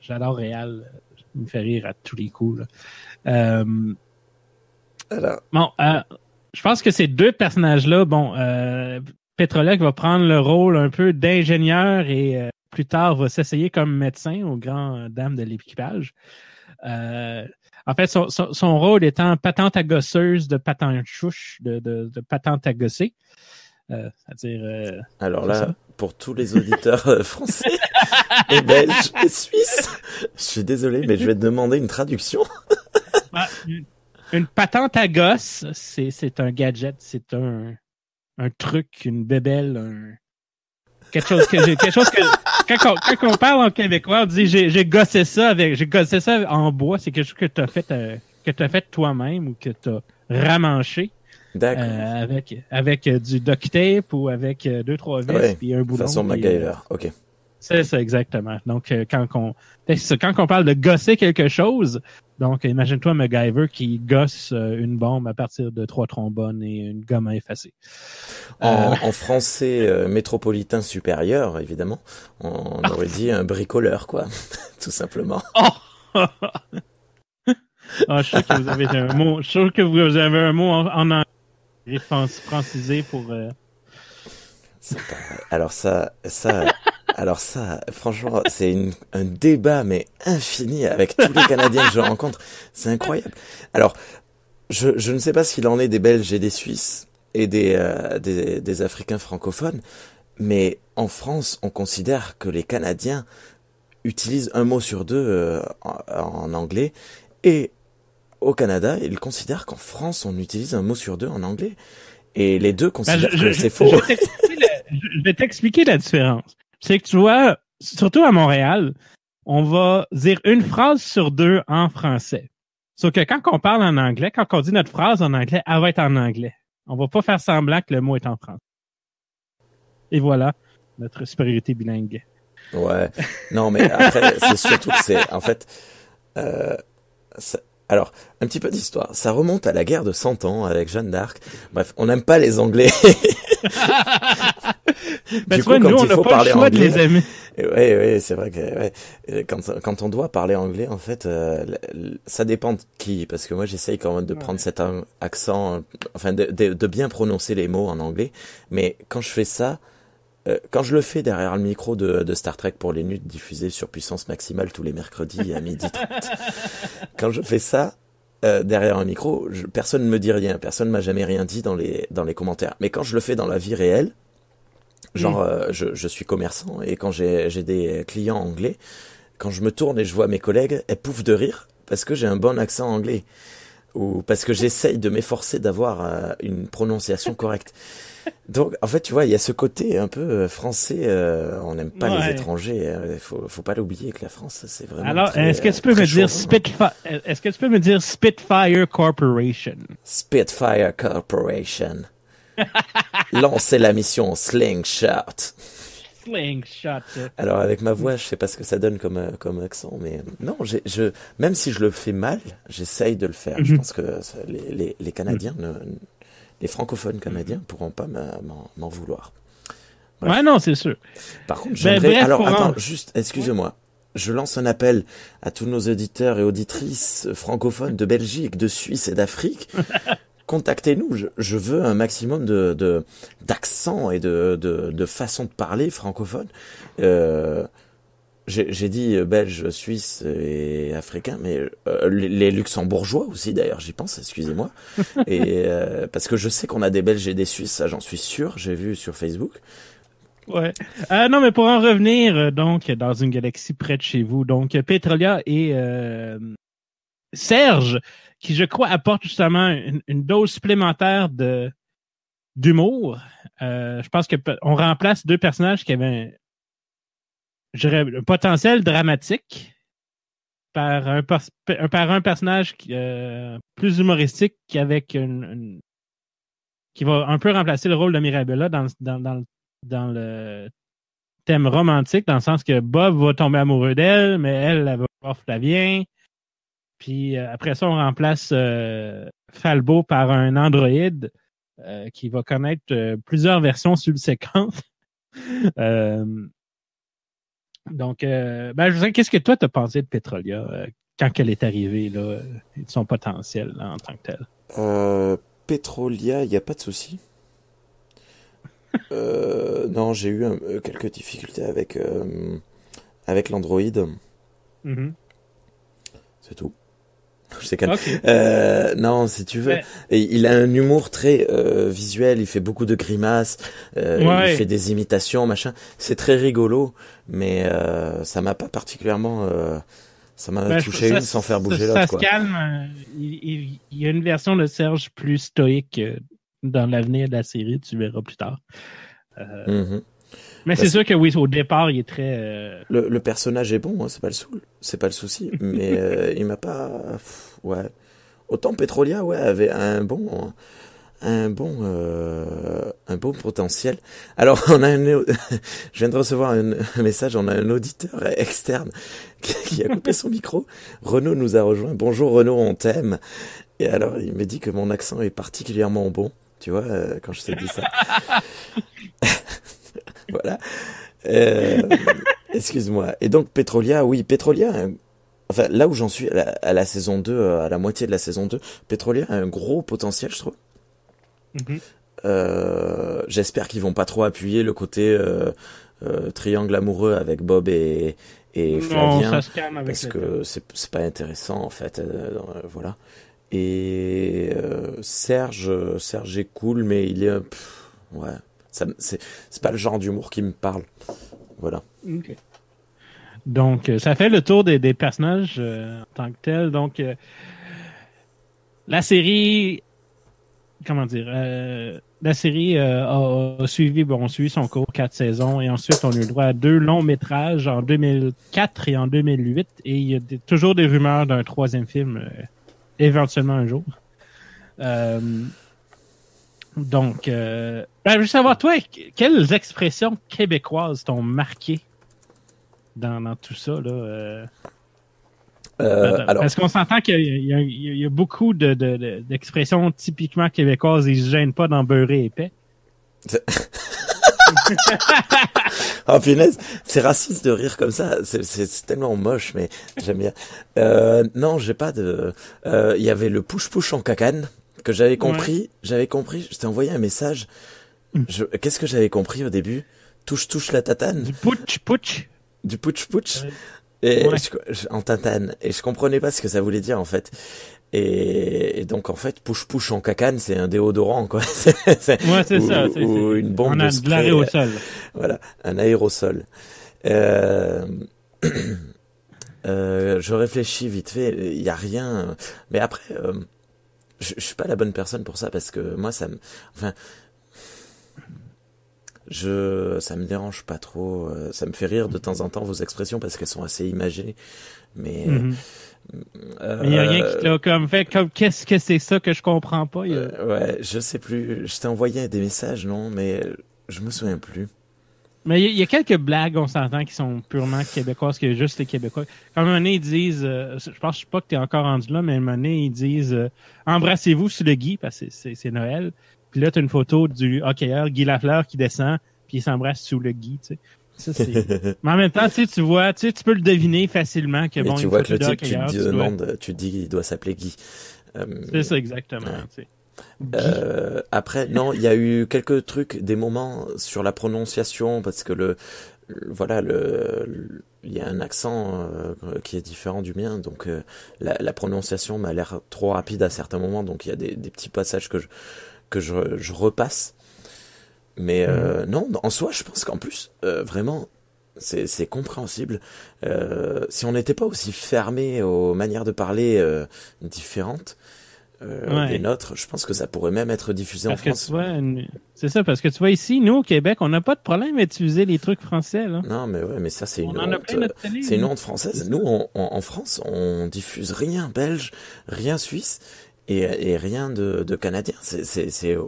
J'adore Réal, il me fait rire à tous les coups. Là. Je pense que ces deux personnages-là, Petrolia qui va prendre le rôle un peu d'ingénieur et plus tard va s'essayer comme médecin aux grandes dames de l'équipage. En fait, son rôle étant patente à gosseuse de patente chouche, de patente à gosser. C'est-à-dire. Alors là, pour tous les auditeurs français et belges et suisses, je suis désolé, mais je vais te demander une traduction. Une patente à gosse, c'est un gadget, c'est un truc, une bébelle, quelque chose que quand on parle en québécois, on dit j'ai gossé ça en bois, c'est quelque chose que t'as fait toi-même ou que t'as ramanché. Avec du duct tape ou avec 2-3 vis puis un boulon. Façon MacGyver, ok. C'est ça, exactement. Donc, quand on parle de gosser quelque chose, donc imagine-toi MacGyver qui gosse une bombe à partir de 3 trombones et une gomme à effacer. En français métropolitain supérieur, évidemment, on aurait dit un bricoleur, quoi, tout simplement. Je suis sûr que vous avez un mot. Je suis sûr que vous avez un mot en anglais francisé pour. Alors ça, franchement, c'est un débat mais infini avec tous les Canadiens que je rencontre. C'est incroyable. Alors, je ne sais pas s'il en est des Belges et des Suisses et des Africains francophones, mais en France, on considère que les Canadiens utilisent un mot sur deux en anglais, et au Canada, ils considèrent qu'en France, on utilise un mot sur deux en anglais. Et les deux considèrent que c'est faux. Je vais t'expliquer la différence. C'est que tu vois, surtout à Montréal, on va dire une phrase sur deux en français. Sauf que quand on parle en anglais, quand on dit notre phrase en anglais, elle va être en anglais. On va pas faire semblant que le mot est en français. Et voilà, notre supériorité bilingue. Ouais. Non, mais après, c'est surtout que c'est, en fait, alors, un petit peu d'histoire. Ça remonte à la guerre de 100 ans avec Jeanne d'Arc. Bref, on n'aime pas les Anglais. Du coup, nous, on n'a pas le choix de les aimer. Oui, c'est vrai que quand on doit parler anglais, en fait, ça dépend de qui. Parce que moi, j'essaye quand même de prendre cet accent, enfin, de bien prononcer les mots en anglais. Mais quand je fais ça, quand je le fais derrière le micro de Star Trek pour les nuls diffusé sur puissance maximale tous les mercredis à 12h30, quand je fais ça derrière un micro, personne ne me dit rien, personne ne m'a jamais rien dit dans les commentaires. Mais quand je le fais dans la vie réelle, genre je suis commerçant et quand j'ai des clients anglais, quand je me tourne et je vois mes collègues, elles pouffent de rire parce que j'ai un bon accent anglais ou parce que j'essaye de m'efforcer d'avoir une prononciation correcte. Donc, en fait, tu vois, il y a ce côté un peu français. On n'aime pas les étrangers. Faut pas l'oublier que la France, c'est vraiment. Alors, est-ce que tu peux me dire est-ce que tu peux me dire Spitfire Corporation? Spitfire Corporation. Lancez la mission Slingshot. Slingshot. Alors, avec ma voix, je sais pas ce que ça donne comme accent, mais non, même si je le fais mal, j'essaye de le faire. Je pense que les Canadiens les francophones canadiens pourront pas m'en vouloir. Bref. Ouais, non, c'est sûr. Par contre, j'aimerais... Alors, attends, juste, excusez-moi. Je lance un appel à tous nos auditeurs et auditrices francophones de Belgique, de Suisse et d'Afrique. Contactez-nous. Je veux un maximum d'accent et de façon de parler francophone. J'ai dit belge, suisse et africain, mais les luxembourgeois aussi d'ailleurs, j'y pense, excusez-moi. Et parce que je sais qu'on a des Belges et des Suisses, ça j'en suis sûr, j'ai vu sur Facebook. Ouais. Non, mais pour en revenir, donc, dans une galaxie près de chez vous, donc Petrolia et Serge, qui je crois apporte justement une dose supplémentaire d'humour. Je pense que on remplace deux personnages qui avaient un potentiel dramatique par un personnage plus humoristique avec qui va un peu remplacer le rôle de Mirabella dans le thème romantique, dans le sens que Bob va tomber amoureux d'elle, mais elle va voir Flavien. Puis après ça, on remplace Falbo par un androïde qui va connaître plusieurs versions subséquentes. Donc, je sais, qu'est-ce que toi t'as pensé de Petrolia quand elle est arrivée, là, de son potentiel là, en tant que tel? Petrolia, il n'y a pas de souci. Non, j'ai eu quelques difficultés avec l'Android. Mm-hmm. C'est tout. Je sais non, si tu veux. Et il a un humour très visuel, il fait beaucoup de grimaces, il fait des imitations, machin. C'est très rigolo, mais ça m'a pas particulièrement... ça m'a touché sans faire bouger l'autre. Ça se calme. Il y a une version de Serge plus stoïque dans l'avenir de la série, tu verras plus tard. Mais c'est sûr que oui, au départ, il est très... Le personnage est bon, hein, c'est pas le souci, mais il m'a pas... ouais. Autant Petrolia, avait un bon potentiel. Alors, je viens de recevoir un message, on a un auditeur externe qui a coupé son micro. Renaud nous a rejoint. Bonjour Renaud, on t'aime. Et alors, il me dit que mon accent est particulièrement bon. Tu vois, quand je t'ai dit ça. Voilà. Excuse-moi. Et donc, Petrolia, enfin, là où j'en suis, à la saison 2, à la moitié de la saison 2, Petrolia a un gros potentiel, je trouve. Mm-hmm. J'espère qu'ils vont pas trop appuyer le côté triangle amoureux avec Bob et Flavien. Non, ça se calme avec parce que c'est pas intéressant, en fait. Voilà. Et Serge est cool, mais il est... ouais. C'est pas le genre d'humour qui me parle. Voilà. Okay. Donc, ça fait le tour des personnages en tant que tels. Donc, la série... Comment dire? La série a suivi son cours 4 saisons et ensuite on a eu le droit à 2 longs métrages en 2004 et en 2008 et il y a toujours des rumeurs d'un 3e film éventuellement un jour. Donc, je veux savoir, toi, quelles expressions québécoises t'ont marqué dans tout ça, là? Alors, parce qu'on s'entend qu'il y a beaucoup d'expressions typiquement québécoises, ils se gênent pas d'en beurrer épais. Oh punaise, c'est raciste de rire comme ça, c'est tellement moche, mais j'aime bien. Non, j'ai pas de... Il y avait le push-push en cacane, que j'avais compris, je t'ai envoyé un message. Qu'est-ce que j'avais compris au début? touche la tatane. Du putsch. Du putsch. Et en tatane. Et je comprenais pas ce que ça voulait dire, en fait. Et donc, en fait, push en cacane, c'est un déodorant, quoi. C'est ça. Ou une bombe de spray. De l'aérosol. Voilà, un aérosol. Je réfléchis vite fait, il y a rien. Mais après, je suis pas la bonne personne pour ça parce que moi, ça me dérange pas trop. Ça me fait rire de temps en temps vos expressions parce qu'elles sont assez imagées. Mais mais il n'y a rien qui t'a comme fait comme qu'est-ce que c'est ça que je comprends pas. Ouais, je sais plus. Je t'ai envoyé des messages, non, mais je me souviens plus. Mais il y a quelques blagues, on s'entend, qui sont purement québécoises, que juste les Québécois. Comme un moment donné, ils disent, je pense pas que t'es encore rendu là, mais un moment donné, ils disent embrassez-vous sur le Guy, parce que c'est Noël. Puis là, t'as une photo du hockeyeur Guy Lafleur qui descend, puis il s'embrasse sous le Guy, tu sais. Ça, c'est... Mais en même temps, tu vois, tu peux le deviner facilement que bon, tu vois que le type, tu te dis il doit s'appeler Guy. C'est ça, exactement. Tu sais. Après, non, il y a eu quelques trucs, des moments sur la prononciation, parce que il y a un accent qui est différent du mien, donc la prononciation m'a l'air trop rapide à certains moments, donc il y a des petits passages que je repasse. Mais non, en soi, je pense qu'en plus, vraiment, c'est compréhensible. Si on n'était pas aussi fermé aux manières de parler différentes des nôtres, je pense que ça pourrait même être diffusé en France. C'est ça, parce que tu vois, ici, nous, au Québec, on n'a pas de problème à utiliser les trucs français, là. Non, mais ça, c'est une honte. C'est une honte française. Nous, en France, on diffuse rien belge, rien suisse et rien de canadien. C'est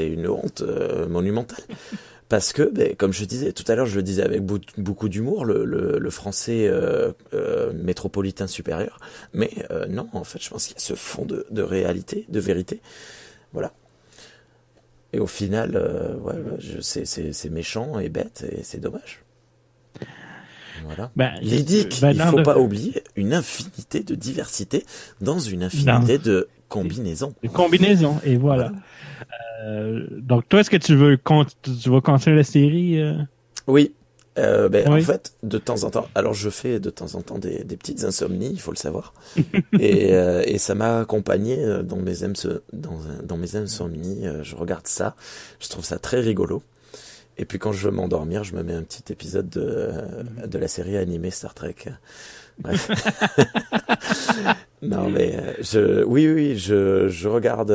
une honte monumentale. Parce que, comme je disais tout à l'heure, je le disais avec beaucoup d'humour, le français métropolitain supérieur. Mais non, en fait, je pense qu'il y a ce fond de réalité, de vérité. Voilà. Et au final, c'est méchant et bête, et c'est dommage. Voilà. L'édic, il faut pas oublier une infinité de diversité dans une infinité de combinaisons. Combinaisons, et voilà. Donc, toi, est-ce que tu vas continuer la série? Oui. Oui. En fait, de temps en temps, alors je fais de temps en temps des petites insomnies, il faut le savoir, et ça m'a accompagné dans mes insomnies. Je regarde ça, je trouve ça très rigolo. Et puis quand je veux m'endormir, je me mets un petit épisode de la série animée Star Trek. Bref. Non mais je regarde.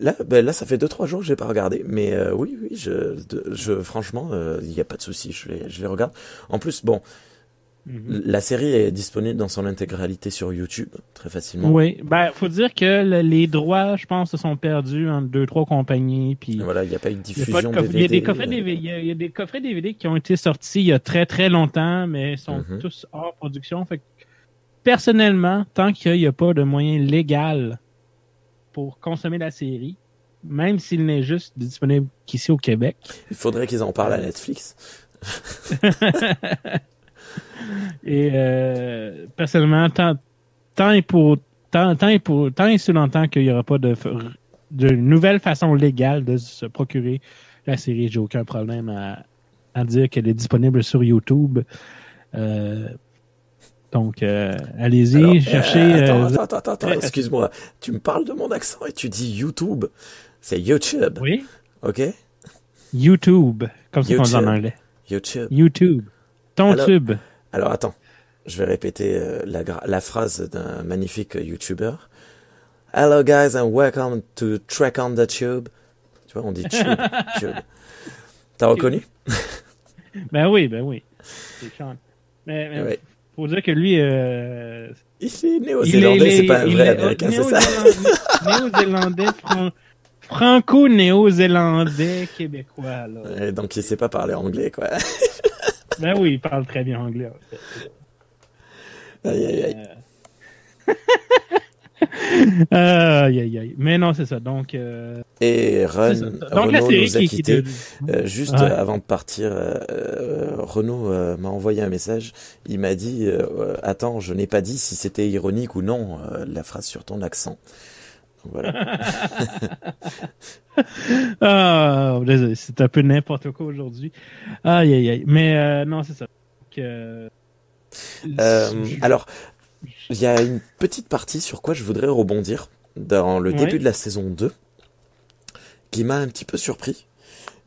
Là, ça fait 2-3 jours que j'ai pas regardé, mais oui, franchement, il y a pas de souci, je les regarde. En plus, bon, la série est disponible dans son intégralité sur YouTube, très facilement. Oui, faut dire que les droits, je pense, se sont perdus entre 2-3 compagnies, puis voilà, il n'y a pas eu de diffusion DVD. Il y a des coffrets DVD qui ont été sortis il y a très très longtemps, mais sont tous hors production. Fait que, personnellement, tant qu'il n'y a pas de moyen légal pour consommer la série, même s'il n'est juste disponible qu'ici au Québec. Il faudrait qu'ils en parlent à Netflix. Et personnellement, tant et si longtemps qu'il n'y aura pas de nouvelle façon légale de se procurer la série, j'ai aucun problème à dire qu'elle est disponible sur YouTube. Donc, allez-y, cherchez... Attends, excuse-moi. Tu me parles de mon accent et tu dis YouTube. C'est YouTube. Oui. OK? YouTube, comme ça qu'on dit en anglais. YouTube. Tube. Alors, attends. Je vais répéter la phrase d'un magnifique YouTuber. Hello guys and welcome to Trek on the Tube. Tu vois, on dit tube. Tube. T'as reconnu? Ben oui. C'est Sean. Mais ouais. Faut dire que lui... il est néo-zélandais, c'est pas un vrai américain, c'est ça? Néo-zélandais, franco-néo-zélandais québécois. Là. Et donc il sait pas parler anglais, quoi. Ben oui, il parle très bien anglais. En fait. Aïe. Aïe. Mais non, c'est ça. Donc, et Renaud nous a quittés. Juste avant de partir, Renaud m'a envoyé un message. Il m'a dit attends, je n'ai pas dit si c'était ironique ou non la phrase sur ton accent. Voilà. Désolé, c'est un peu n'importe quoi aujourd'hui. Aïe, aïe, aïe. Mais non, c'est ça. Alors, il y a une petite partie sur quoi je voudrais rebondir dans le début de la saison 2 qui m'a un petit peu surpris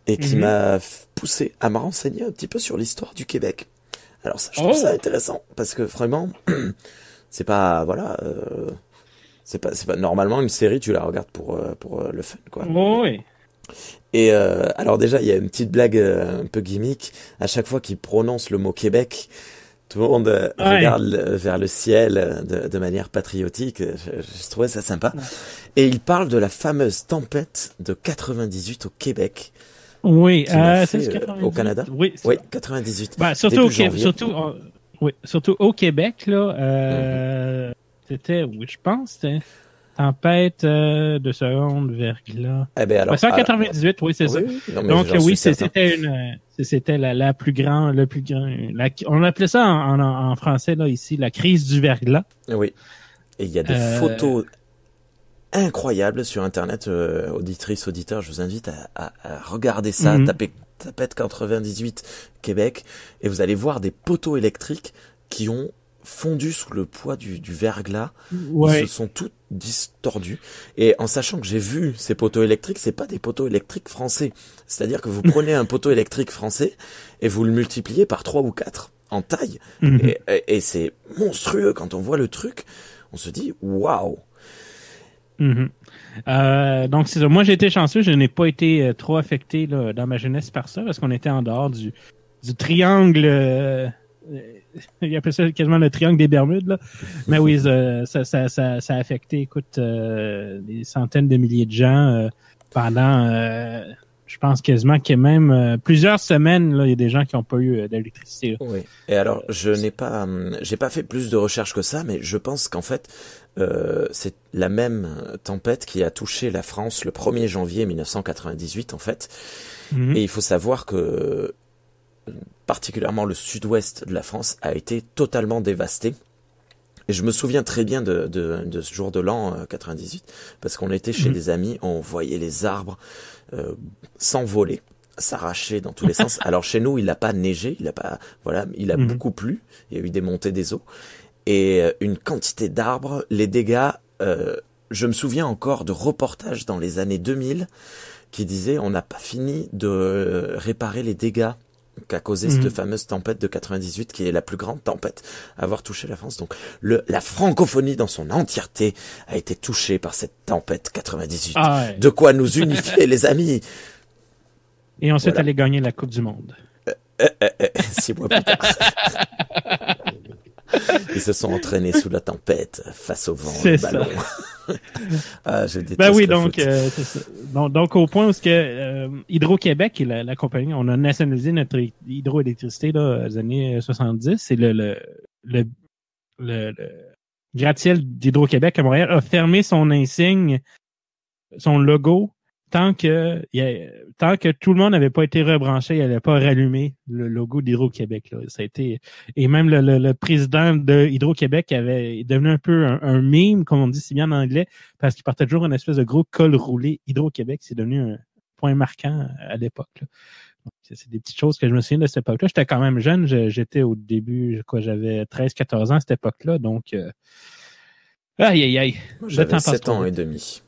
et qui m'a poussé à me renseigner un petit peu sur l'histoire du Québec. Alors ça, je trouve ça intéressant parce que vraiment, c'est pas, voilà, c'est pas normalement une série, tu la regardes pour le fun, quoi. Oui. Et alors déjà, il y a une petite blague un peu gimmick. À chaque fois qu'il prononce le mot Québec, tout le monde regarde vers le ciel de manière patriotique. Je trouvais ça sympa. Ouais. Et il parle de la fameuse tempête de 98 au Québec. Oui, c'est au Canada. Oui, 98. Bah, surtout surtout au Québec, là, c'était, je pense, c'était tempête de seconde verglas. Eh ben alors, 198, oui, c'est ça. Oui, non, donc oui, c'était la plus grande, on appelait ça en français là ici la crise du verglas. Oui. Et il y a des photos incroyables sur Internet, auditrices, auditeurs, je vous invite à regarder ça, tapez tempête 98 Québec, et vous allez voir des poteaux électriques qui ont fondu sous le poids du verglas. Ils se sont tous distordus. Et en sachant que j'ai vu ces poteaux électriques, c'est pas des poteaux électriques français. C'est-à-dire que vous prenez un poteau électrique français et vous le multipliez par 3 ou 4 en taille. Et c'est monstrueux quand on voit le truc. On se dit, waouh! Donc c'est ça. Moi j'ai été chanceux, je n'ai pas été trop affecté là, dans ma jeunesse par ça parce qu'on était en dehors du triangle. Il appelle ça quasiment le triangle des Bermudes là. Mais oui, ça a affecté, écoute, des centaines de milliers de gens pendant, je pense quasiment qu'il y a même plusieurs semaines là, il y a des gens qui n'ont pas eu d'électricité. Là. Oui. Et alors j'ai pas fait plus de recherches que ça, mais je pense qu'en fait c'est la même tempête qui a touché la France le 1er janvier 1998 en fait. Et il faut savoir que particulièrement le sud-ouest de la France a été totalement dévasté. Et je me souviens très bien de ce jour de l'an 98 parce qu'on était chez des amis, on voyait les arbres s'envoler, s'arracher dans tous les sens. Alors chez nous, il n'a pas neigé, il a beaucoup plu, il y a eu des montées des eaux. Et une quantité d'arbres, les dégâts, je me souviens encore de reportages dans les années 2000 qui disaient on n'a pas fini de réparer les dégâts qu'a causé cette fameuse tempête de 98 qui est la plus grande tempête à avoir touché la France. Donc la francophonie dans son entièreté a été touchée par cette tempête 98. De quoi nous unifier les amis. Et ensuite aller gagner la Coupe du Monde. 6 mois plus tard. Ils se sont entraînés sous la tempête, face au vent, le ballon. Je déteste c'est ça. Donc au point où Hydro-Québec et la compagnie, on a nationalisé notre hydroélectricité là, aux années 70. C'est le gratte-ciel d'Hydro-Québec à Montréal a fermé son insigne, son logo, tant que tout le monde n'avait pas été rebranché, il n'avait pas rallumé le logo d'Hydro-Québec. Là. Ça a été, et même le président de Hydro-Québec est devenu un peu un meme, comme on dit si bien en anglais, parce qu'il portait toujours une espèce de gros col roulé. Hydro-Québec, c'est devenu un point marquant à l'époque. Là. Donc, c'est des petites choses que je me souviens de cette époque-là. J'étais quand même jeune, j'étais au début, j'avais 13-14 ans à cette époque-là, donc aïe. J'avais 7 ans et demi.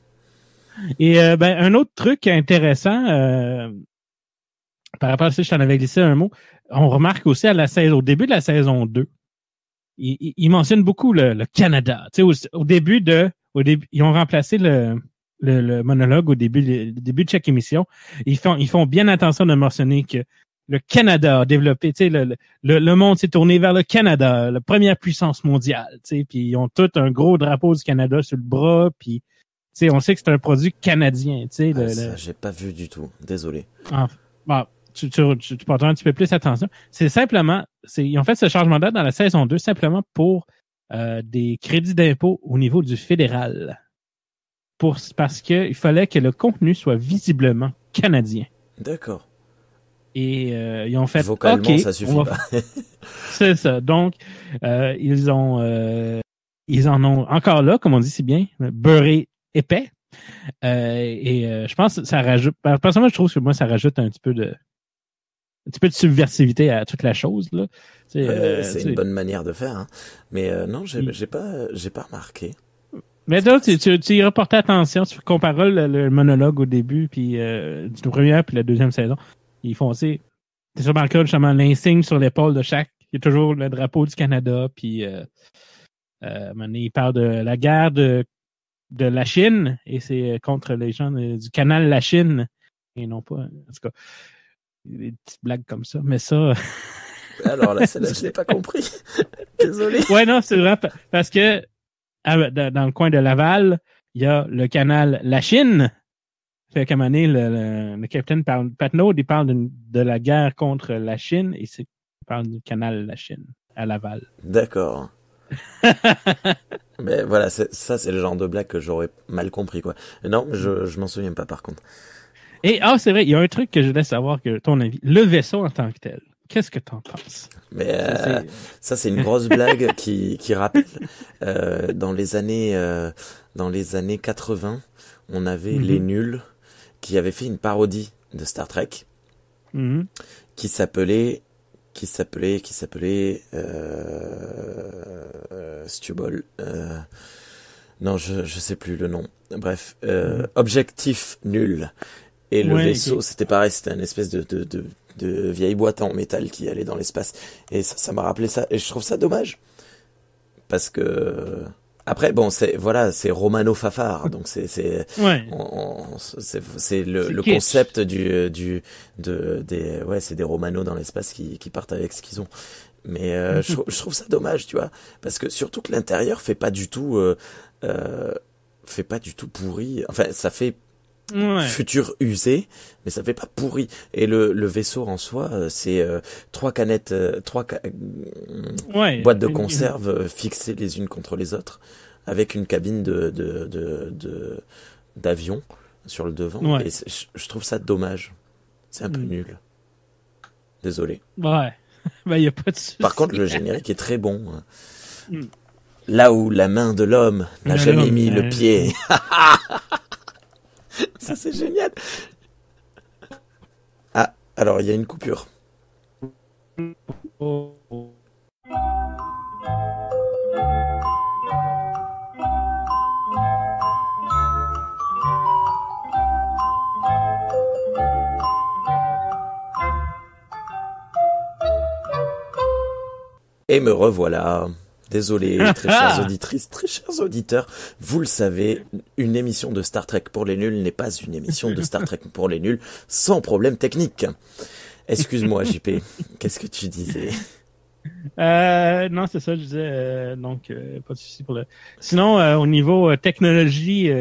Et un autre truc intéressant, par rapport à ça, je t'en avais glissé un mot, on remarque aussi au début de la saison 2, il mentionne beaucoup le Canada. Tu sais, au début, ils ont remplacé le monologue au début de chaque émission. Ils font bien attention de mentionner que le Canada a développé, tu sais, le monde s'est tourné vers le Canada, la première puissance mondiale, tu sais, puis ils ont tout un gros drapeau du Canada sur le bras, puis tu sais, on sait que c'est un produit canadien. Tu sais, ça, j'ai pas vu du tout. Désolé. Tu porteras un petit peu plus attention. C'est simplement, ils ont fait ce changement de date dans la saison 2 simplement pour des crédits d'impôt au niveau du fédéral. Parce que il fallait que le contenu soit visiblement canadien. D'accord. Et ils ont fait vocalement, ça suffit pas. C'est ça. Donc, ils en ont encore là, comme on dit si bien, beurré épais. Je pense que ça rajoute. Personnellement, je trouve que moi, ça rajoute un petit peu de subversivité à toute la chose, là. C'est une bonne manière de faire, hein. Mais non, j'ai pas remarqué. Mais là, tu y as porté attention, tu compares le monologue au début, puis du premier puis la deuxième saison. Ils font aussi. C'est sûrement le cas, justement, l'insigne sur l'épaule de chaque. Il y a toujours le drapeau du Canada, puis il parle de la guerre de la Chine, et c'est contre les gens du canal La Chine, et non pas, en tout cas, des petites blagues comme ça, mais ça... Alors là, celle-là, je l'ai pas compris. Désolé. Ouais, non, c'est vrai, parce que dans le coin de Laval, il y a le canal La Chine. Fait qu'à un moment donné, le capitaine Patnaud, il parle de la guerre contre la Chine, et il parle du canal La Chine à Laval. D'accord. Mais voilà, ça c'est le genre de blague que j'aurais mal compris, quoi. Non, je m'en souviens pas par contre. Et c'est vrai, il y a un truc que je voulais savoir, que ton avis. Le vaisseau en tant que tel, qu'est-ce que t'en penses? Mais ça c'est une grosse blague qui rappelle dans les années 80, on avait les nuls qui avaient fait une parodie de Star Trek qui s'appelait Stubble. Non, je sais plus le nom. Bref, Objectif Nul. Et le vaisseau, c'était pareil, c'était une espèce de vieille boîte en métal qui allait dans l'espace. Et ça m'a rappelé ça. Et je trouve ça dommage. Parce que... Après, bon, c'est Romano Fafard, donc c'est le concept c'est des Romano dans l'espace qui partent avec ce qu'ils ont. Mais je trouve ça dommage, tu vois, parce que surtout que l'intérieur fait pas du tout pourri. Enfin, ça fait futur usé, mais ça fait pas pourri. Et le vaisseau en soi, c'est trois boîtes de conserve fixées les unes contre les autres, avec une cabine d'avion sur le devant. Et je trouve ça dommage. C'est un peu nul. Désolé. Ouais. Ben, y a pas de souci. Par contre, le générique est très bon. Là où la main de l'homme n'a jamais mis le pied. Ça, c'est génial. Ah, alors, il y a une coupure. Et me revoilà. Désolé, très chères auditrices, très chers auditeurs. Vous le savez, une émission de Star Trek pour les nuls n'est pas une émission de Star Trek pour les nuls sans problème technique. Excuse-moi, JP. Qu'est-ce que tu disais? Non, c'est ça, je disais. Donc, pas de souci pour le... Sinon, au niveau technologie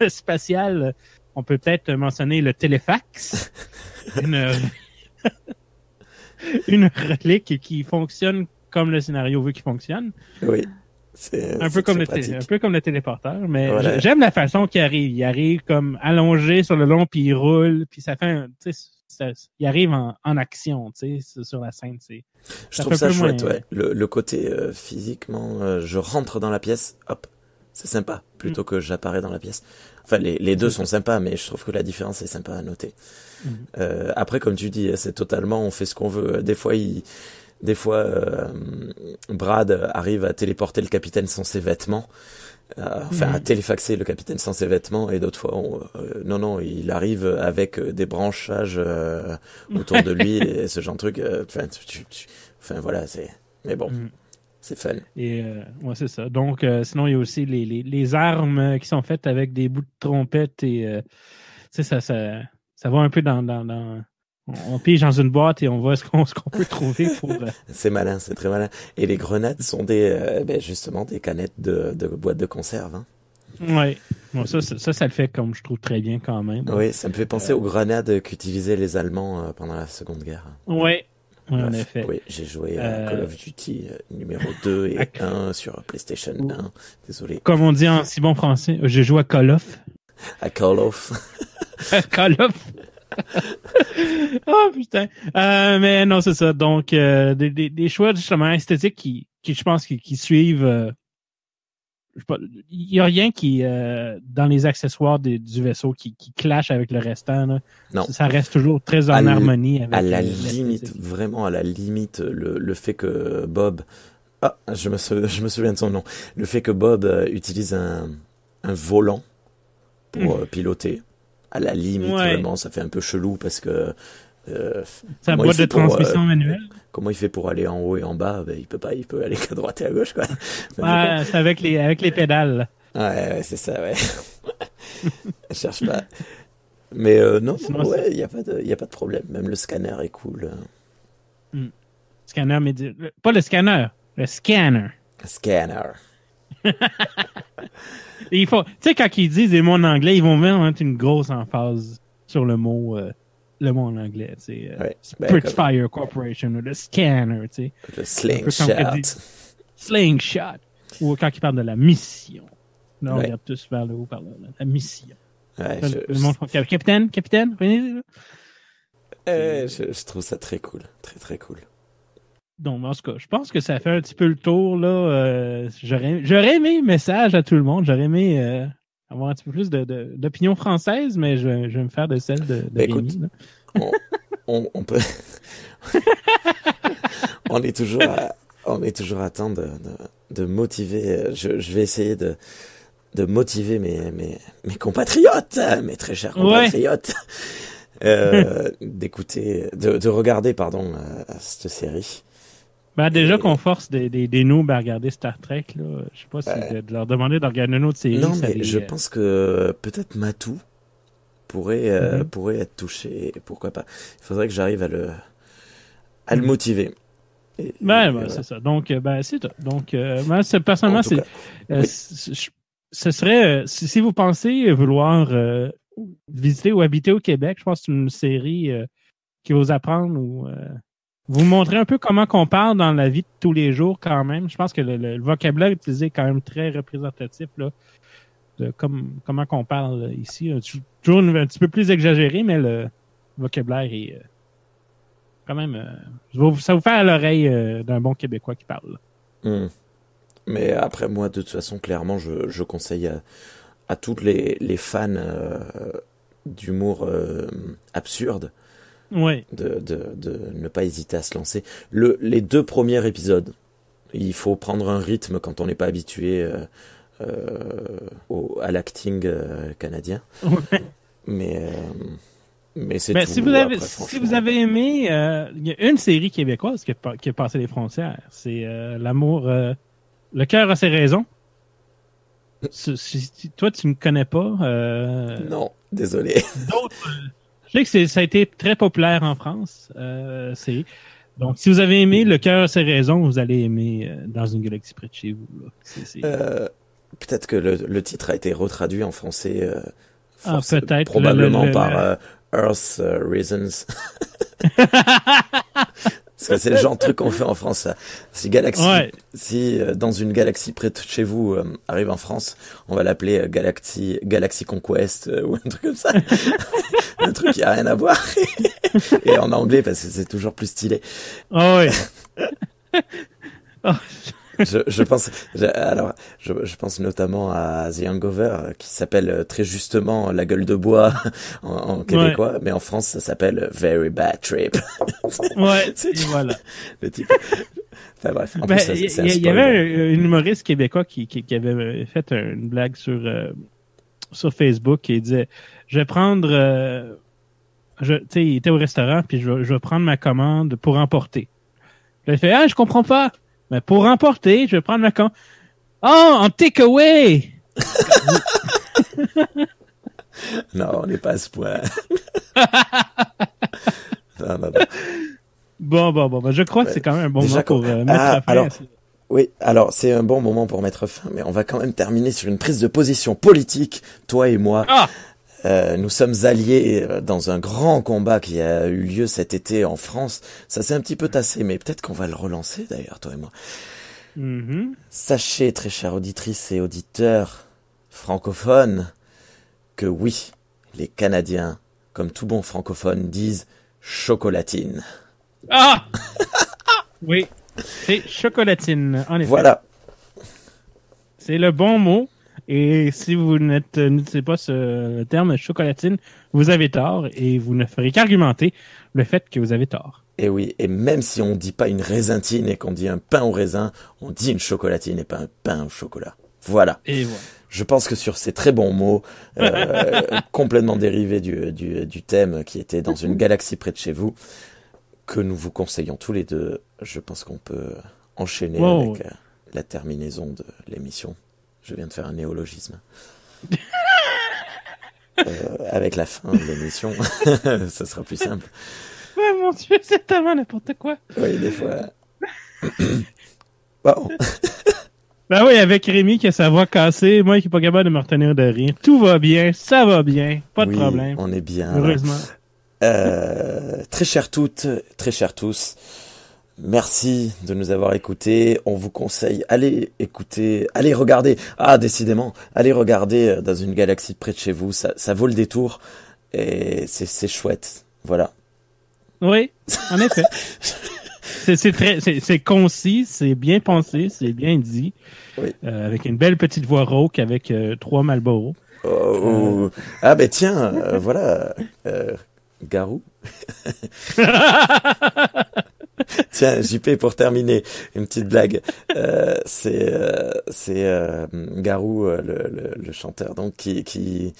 spatiale, on peut peut-être mentionner le téléfax. Une relique qui fonctionne comme le scénario veut qu'il fonctionne. Oui. Un peu comme le téléporteur, mais voilà. J'aime la façon qu'il arrive. Il arrive comme allongé sur le long, puis il roule, puis ça fait il arrive en action, tu sais, sur la scène. Je trouve ça chouette, ouais. Le côté physiquement, je rentre dans la pièce, hop, c'est sympa, plutôt que j'apparais dans la pièce. Enfin, les deux sont sympas, mais je trouve que la différence est sympa à noter. Après, comme tu dis, c'est totalement, on fait ce qu'on veut. Des fois, Brad arrive à téléporter le capitaine sans ses vêtements, à téléfaxer le capitaine sans ses vêtements, et d'autres fois, non, il arrive avec des branchages autour de lui et ce genre de truc. Voilà, mais bon, c'est fun. Et c'est ça. Donc, sinon, il y a aussi les armes qui sont faites avec des bouts de trompette et ça va un peu dans on pige dans une boîte et on voit ce qu'on peut trouver pour... C'est malin, c'est très malin. Et les grenades sont justement des canettes de boîtes de conserve. Hein. Oui. Bon, ça le fait comme je trouve très bien quand même. Oui, ça me fait penser aux grenades qu'utilisaient les Allemands pendant la Seconde Guerre. Oui, en effet. Oui, j'ai joué à Call of Duty numéro 2 et 1 sur PlayStation 1. Désolé. Comme on dit en si bon français, j'ai joué à Call of. À Call of. Call of. Oh putain. Mais non, c'est ça. Donc, des choix justement esthétiques qui je pense, qui suivent il y a rien qui dans les accessoires du vaisseau qui clash avec le restant. Là. Non. Ça reste toujours très en harmonie avec. À la limite, vraiment à la limite, le fait que Bob, je me souviens de son nom, le fait que Bob utilise un volant pour piloter, à la limite, vraiment, ça fait un peu chelou parce que c'est un boîte de transmission manuelle. Comment il fait pour aller en haut et en bas? Ben, il peut aller qu'à droite et à gauche, quoi. C'est avec les pédales. Ouais, c'est ça, ouais. Je cherche pas. Mais non, ouais, il y a pas de problème. Même le scanner est cool. Scanner, mais pas le scanner, le scanner. Scanner. Il faut, tu sais, quand ils disent les mots en anglais, ils vont mettre une grosse emphase sur le mot en anglais, tu sais. Spitfire Corporation, le scanner, tu sais. Le slingshot. Slingshot. Ou quand ils parlent de la mission. Là, on regarde tous vers le haut par là. La mission. Ouais, Capitaine, venez. Je trouve ça très cool. Très, très cool. Donc, en tout cas, je pense que ça fait un petit peu le tour, là. J'aurais aimé message à tout le monde. J'aurais aimé avoir un petit peu plus d'opinion française, mais je vais me faire de celle de écoute, Rémi, on peut... on est toujours à temps de motiver. Je vais essayer de motiver mes compatriotes, mes très chers compatriotes, d'écouter, de regarder, cette série. Ben, déjà qu'on force des noobs à regarder Star Trek, là, je sais pas si de leur demander de regarder une autre série. Non, mais je pense que peut-être Matou pourrait être touché, pourquoi pas. Il faudrait que j'arrive à le motiver. C'est ça. Donc, c'est ça. Donc, personnellement, ce serait, si vous pensez vouloir visiter ou habiter au Québec, je pense que c'est une série qui va vous apprendre ou vous montrer un peu comment qu'on parle dans la vie de tous les jours quand même. Je pense que le vocabulaire utilisé est quand même très représentatif là, de comment qu'on parle ici. Toujours un petit peu plus exagéré, mais le vocabulaire est quand même... ça vous fait à l'oreille d'un bon Québécois qui parle. Mais après, moi, de toute façon, clairement, je conseille à toutes les fans d'humour absurde de ne pas hésiter à se lancer. Les 2 premiers épisodes, il faut prendre un rythme quand on n'est pas habitué à l'acting canadien. Mais c'est tout. Si vous avez aimé, il y a une série québécoise qui a passé les frontières. C'est l'amour... Le cœur a ses raisons. Toi, tu ne connais pas. Non, désolé. Je sais que ça a été très populaire en France. Donc, si vous avez aimé Le cœur a ses raisons, vous allez aimer Dans une galaxie près de chez vous. Là. Peut-être que le titre a été retraduit en français. Peut-être. Probablement par Earth Reasons. Parce que c'est le genre de truc qu'on fait en France. Si Dans une galaxie près de chez vous arrive en France, on va l'appeler Galaxy Conquest ou un truc comme ça. Un truc qui a rien à voir. Et en anglais, parce que c'est toujours plus stylé. Je pense notamment à The Hangover, qui s'appelle très justement La gueule de bois en québécois, mais en France ça s'appelle Very Bad Trip. Voilà. Le type. Enfin bref. En plus, il y avait un humoriste québécois qui avait fait une blague sur Facebook et il disait, je vais prendre, il était au restaurant puis je vais prendre ma commande pour emporter. Il fait, je comprends pas. Mais pour emporter, je vais prendre ma commande. En takeaway! Non, on n'est pas à ce point. non. Bon. Je crois que c'est quand même un bon moment pour mettre fin. Alors, c'est un bon moment pour mettre fin, mais on va quand même terminer sur une prise de position politique, toi et moi. Nous sommes alliés dans un grand combat qui a eu lieu cet été en France. Ça s'est un petit peu tassé, mais peut-être qu'on va le relancer d'ailleurs, toi et moi. Sachez, très chères auditrices et auditeurs francophones, que oui, les Canadiens, comme tout bon francophone, disent chocolatine. Oui, c'est chocolatine, en effet. Voilà. C'est le bon mot. Et si vous n'utilisez pas le terme chocolatine, vous avez tort et vous ne ferez qu'argumenter le fait que vous avez tort. Et oui, et même si on dit pas une raisintine et qu'on dit un pain au raisin, on dit une chocolatine et pas un pain au chocolat. Voilà. Et voilà. Je pense que sur ces très bons mots, complètement dérivés du thème qui était dans une galaxie près de chez vous, que nous vous conseillons tous les deux, je pense qu'on peut enchaîner avec la terminaison de l'émission. Je viens de faire un néologisme. Avec la fin de l'émission, ça sera plus simple. Ouais, mon Dieu, c'est tellement n'importe quoi. Oui, des fois. Wow. Ben oui, avec Rémi qui a sa voix cassée, moi qui est pas capable de me retenir de rire. Tout va bien, ça va bien, pas de problème. On est bien. Heureusement. Très chères toutes, très chers tous, merci de nous avoir écoutés. On vous conseille, allez écouter, allez regarder. Ah, décidément, allez regarder Dans une galaxie près de chez vous. Ça vaut le détour et c'est chouette. Voilà. Oui, en effet. C'est concis, c'est bien pensé, c'est bien dit. Oui. Avec une belle petite voix rauque avec 3 Marlboro. Ah ben tiens, voilà, Garou. Tiens, JP, pour terminer, une petite blague. C'est Garou, le chanteur, donc qui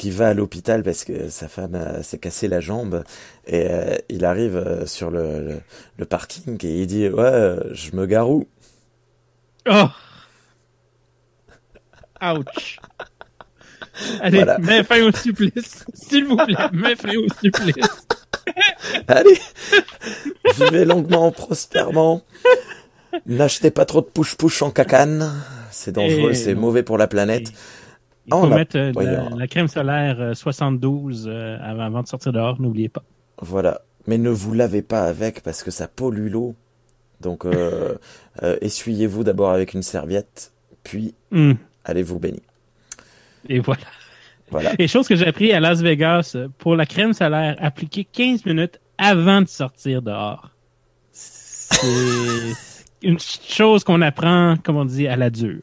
va à l'hôpital parce que sa femme s'est cassé la jambe et il arrive sur le parking et il dit je me garou. Oh, ouch. Allez, voilà. Mets fin au supplice, s'il vous plaît, mets fin au supplice. Allez, vivez longuement, prospèrement. N'achetez pas trop de push-push en cacane. C'est dangereux, c'est mauvais pour la planète. Il faut mettre la crème solaire 72 avant de sortir dehors, n'oubliez pas. Voilà, mais ne vous lavez pas avec parce que ça pollue l'eau. Donc, essuyez-vous d'abord avec une serviette, puis allez vous baigner. Et voilà. Et chose que j'ai appris à Las Vegas, pour la crème solaire, appliquer 15 minutes avant de sortir dehors. C'est une chose qu'on apprend, comme on dit, à la dure.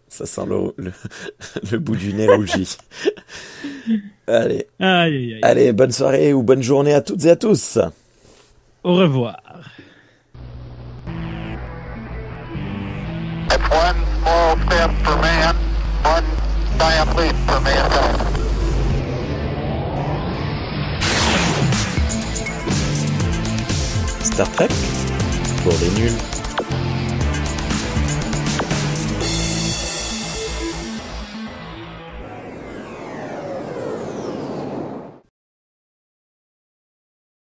Ça sent le bout du nez rougi. Allez. Allez, bonne soirée ou bonne journée à toutes et à tous. Au revoir. One small step for man, one giant leap for mankind. Star Trek pour les nuls.